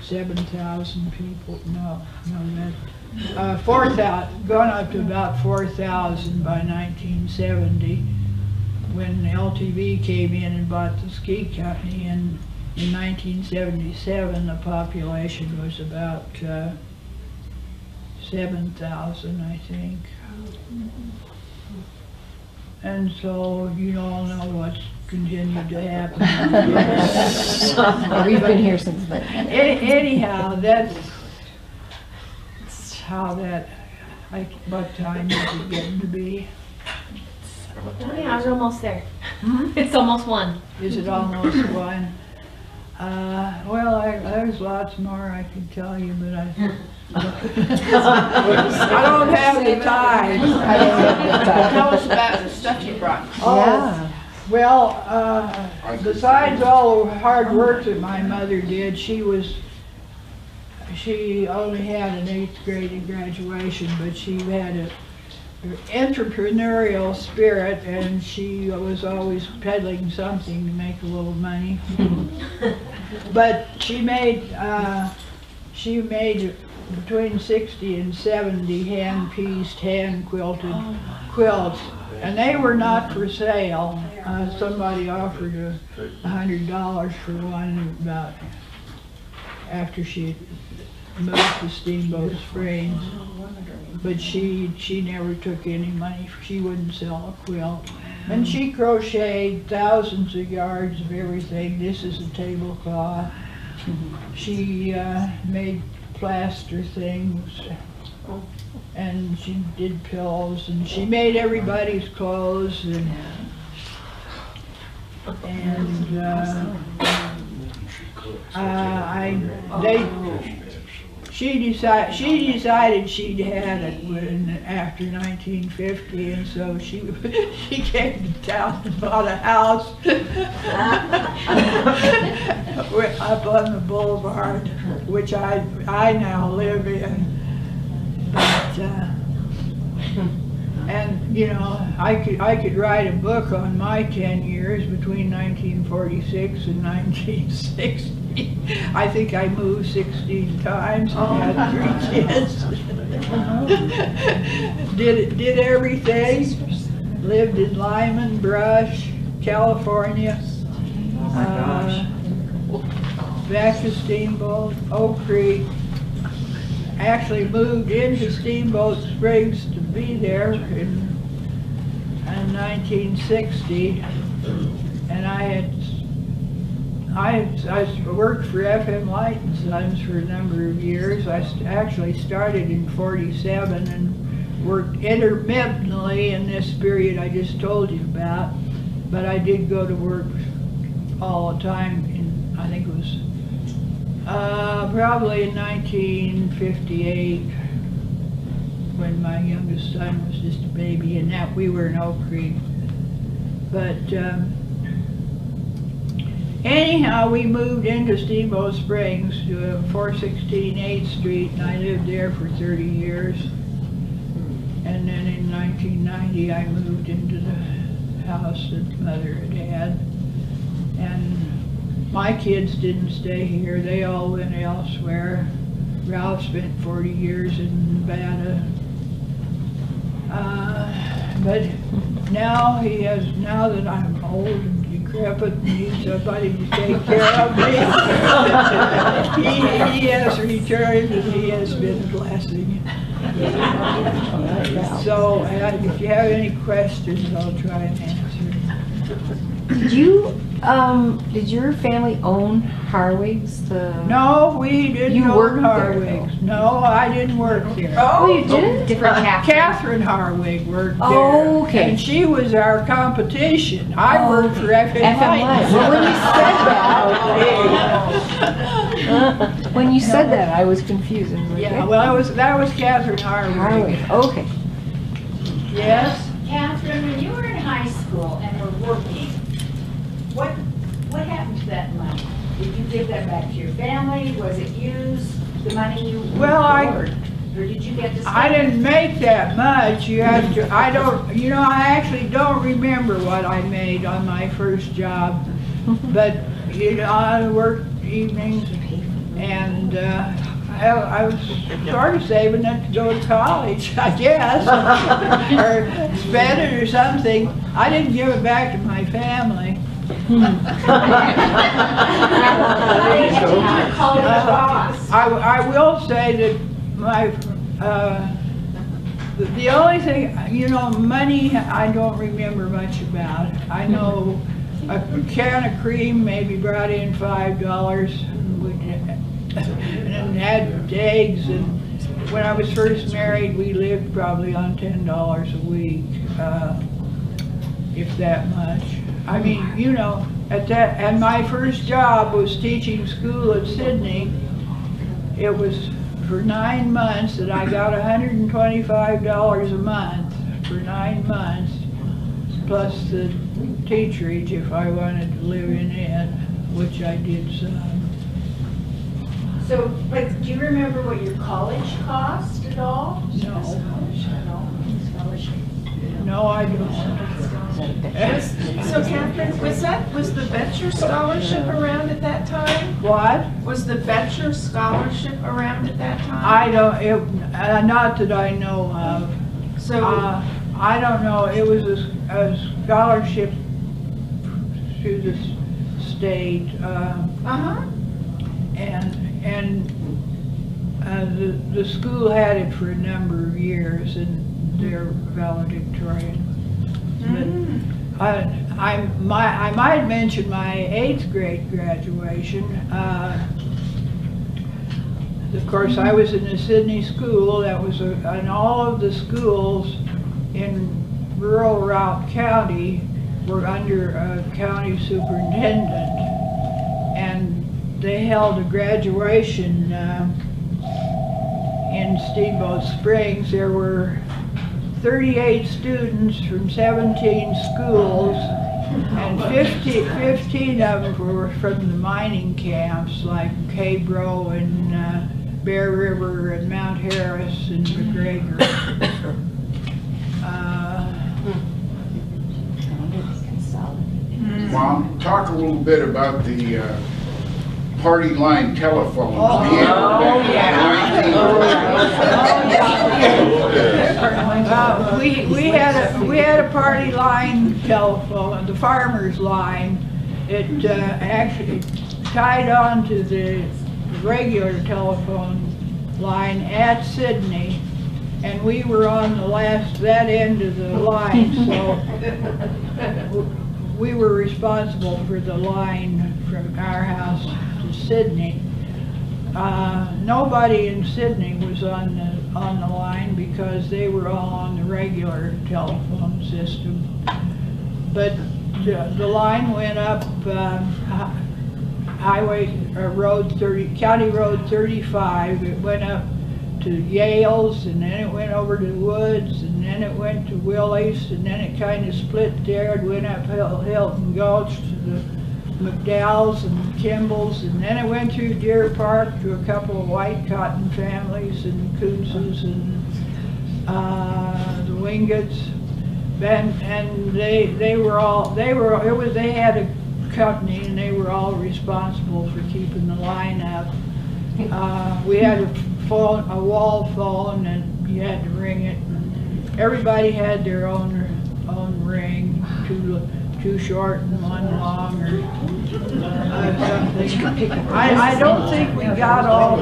7,000 people, no, that, 4,000, gone up to about 4,000 by 1970, when LTV came in and bought the ski company. And in 1977, the population was about 7,000, I think. And so you all know what's continued to happen. We've been here since then. Anyhow, that's how that, what time is it getting to be? Yeah, we're almost there. Hmm? It's almost 1. Is it almost 1? Well, there's lots more I could tell you, but I don't have the time. Tell us about the stuff you brought. Oh, Yeah. well, besides all the hard work that my mother did, she only had an 8th grade graduation, but she had an entrepreneurial spirit, and she was always peddling something to make a little money. But she made between 60 and 70 hand-pieced, hand-quilted quilts, and they were not for sale. Somebody offered $100 for one about after she moved to Steamboat Springs, but she never took any money. She wouldn't sell a quilt. And she crocheted thousands of yards of everything. This is a tablecloth. She made plaster things, and she did pillows, and she made everybody's clothes, she decided she'd had it after 1950, and so she came to town and bought a house up on the boulevard, which I now live in. But and you know, I could write a book on my 10 years between 1946 and 1960. I think I moved 16 times and had 3 kids. Did everything. Lived in Lyman, Brush, California. Oh my gosh. Back to Steamboat, Oak Creek. Actually moved into Steamboat Springs to be there in 1960, and I worked for FM Light and Sons for a number of years. I actually started in 47 and worked intermittently in this period I just told you about, but I did go to work all the time in, I think it was probably in 1958, when my youngest son was just a baby, and that we were in Oak Creek. But anyhow, we moved into Steamboat Springs to 416 8th Street, and I lived there for 30 years. And then in 1990, I moved into the house that Mother had. And my kids didn't stay here. They all went elsewhere. Ralph spent 40 years in Nevada. But now now that I'm old and decrepit and need somebody to take care of me, he has returned and he has been a blessing. So if you have any questions, I'll try and answer. Did your family own Harwig's? No, we didn't You own worked there, Harwig's. No, I didn't work there. Oh, you didn't? Different Catherine Harwig worked there. Oh, okay. And she was our competition. I worked for FM Light. Well, when you said that, I was confused. I was like, Yeah, well, that was Katherine Harwig. Harwig. Okay. Yes? Catherine, when you were in high school and were working, what happened to that money? Did you give that back to your family? Was it used, the money you earned? Or did you get to spend? I didn't make that much. You have to, I actually don't remember what I made on my first job. But, I worked evenings and I was sort of saving it to go to college, I guess, or spend it or something. I didn't give it back to my family. I will say that the only thing, money I don't remember much about. I know a can of cream maybe brought in $5 and had eggs, and when I was first married we lived probably on $10 a week, if that much. I mean, and my first job was teaching school at Sidney. It was for 9 months that I got $125 a month for 9 months, plus the teacherage if I wanted to live in it, which I did some. So, but do you remember what your college cost at all? No. Scholarship. No, I don't. So Catherine, was the Betcher Scholarship around at that time? What? Was the Betcher Scholarship around at that time? I don't, not that I know of. So, I don't know, it was a scholarship through the state. And the school had it for a number of years, and they're valedictorian. But I might mention my 8th grade graduation. Of course, I was in the Sidney school. That was and all of the schools in rural Routt County were under a county superintendent, and they held a graduation in Steamboat Springs. There were 38 students from 17 schools, and 15 of them were from the mining camps like Cabro and Bear River and Mount Harris and McGregor. Mom, talk a little bit about the party line telephones. We had a party line telephone, the farmer's line. It actually tied on to the regular telephone line at Sidney, and we were on that end of the line, so we were responsible for the line from our house to Sidney. Nobody in Sidney was on the line because they were all on the regular telephone system. But the line went up County Road 35. It went up to Yale's, and then it went over to Woods, and then it went to Willie's, and then it kind of split there and went up Hilton Gulch to the McDowell's and Kimball's, and then it went through Deer Park to a couple of White Cotton families and Kunz's and the Wingets. And they had a company and they were all responsible for keeping the line up. We had a wall phone and you had to ring it. Everybody had their own ring, two short and one long, or something. I don't think we got all.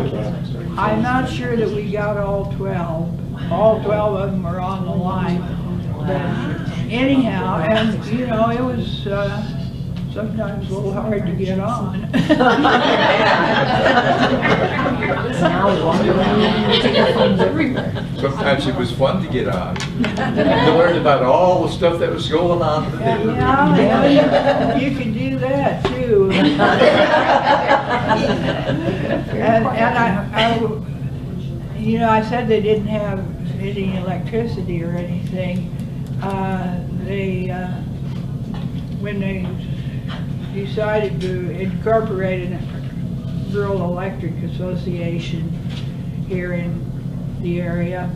I'm not sure that we got all 12. All 12 of them were on the line. But anyhow, and you know, it was sometimes a little hard to get on. Sometimes it was fun to get on. To learn about all the stuff that was going on in the neighborhood. Yeah, you can do that too. and you know, I said they didn't have any electricity or anything. When they decided to incorporate a rural electric association here in the area,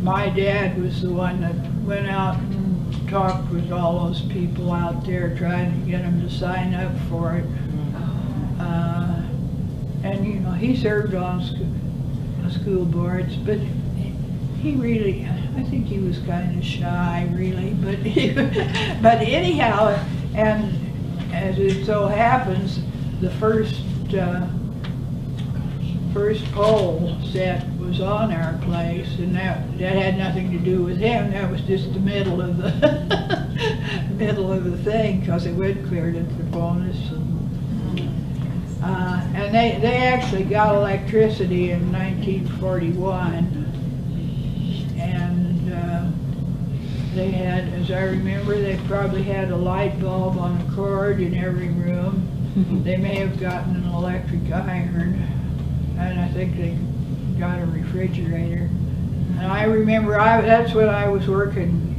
my dad was the one that went out and talked with all those people out there trying to get them to sign up for it. And you know, he served on school boards, but he really, I think he was kind of shy, really. But but anyhow, and as it so happens, the first pole set was on our place, and that had nothing to do with him. That was just the middle of the middle of the thing, because it went clear to the bonus. And they actually got electricity in 1941, and they had, as I remember, they probably had a light bulb on a cord in every room. They may have gotten an electric iron, and I think they got a refrigerator. And I remember, that's when I was working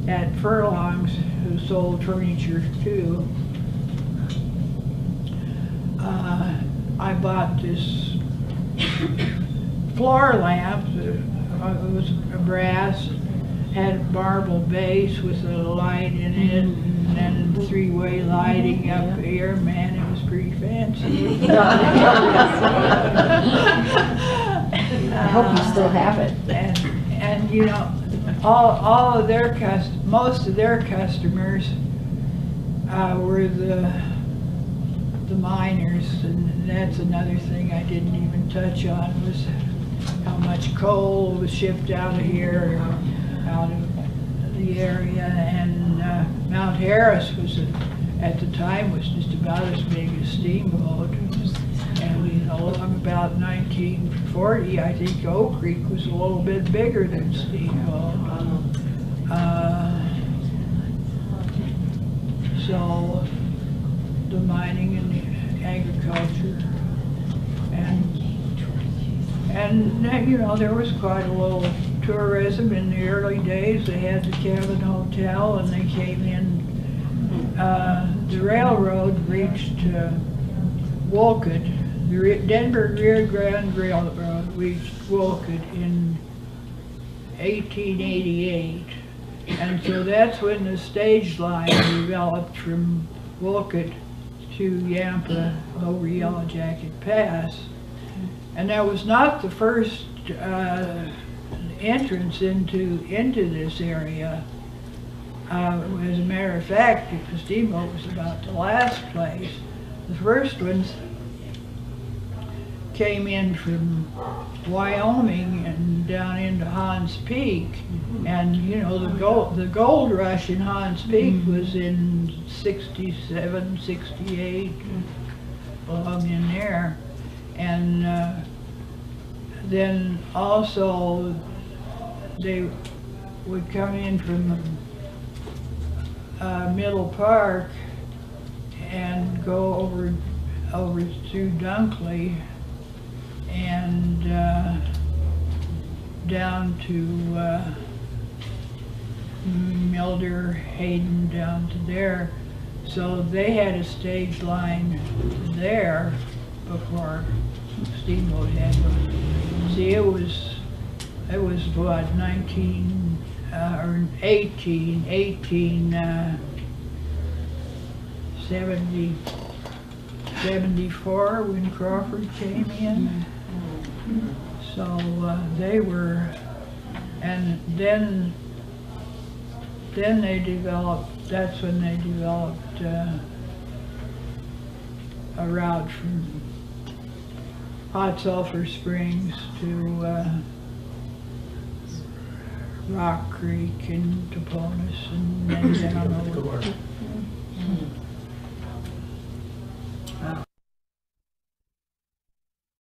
at Furlong's, who sold furniture too. I bought this floor lamp. It was a brass, had a marble base with a light in it, and then three-way lighting up here. Man, it was pretty fancy. I hope you still have it. And you know, all of their most of their customers were the miners, and that's another thing I didn't even touch on, was how much coal was shipped out of here, out of the area. And Mount Harris was, at the time, was just about as big as Steamboat. And you know, about 1940, I think Oak Creek was a little bit bigger than Steamboat. So the mining and the agriculture, and you know, there was quite a little tourism in the early days. They had the Cabin Hotel, and they came in. The railroad reached Wolcott. The Denver Rio Grande Railroad reached Wolcott in 1888, and so that's when the stage line developed from Wolcott to Yampa over Yellow Jacket Pass. And that was not the first entrance into this area. As a matter of fact, the Steamboat was about the last place. The first ones came in from Wyoming and down into Hans Peak. And you know, the gold rush in Hans Peak was in 67, 68, along in there. And then also they would come in from Middle Park and go over through Dunkley and down to Milder, Hayden down to there. So they had a stage line there before Steamboat had one. See, it was what, 74 when Crawford came in. So they were, and then they developed, that's when they developed a route from Hot Sulphur Springs to Rock Creek and Toponis and then down over.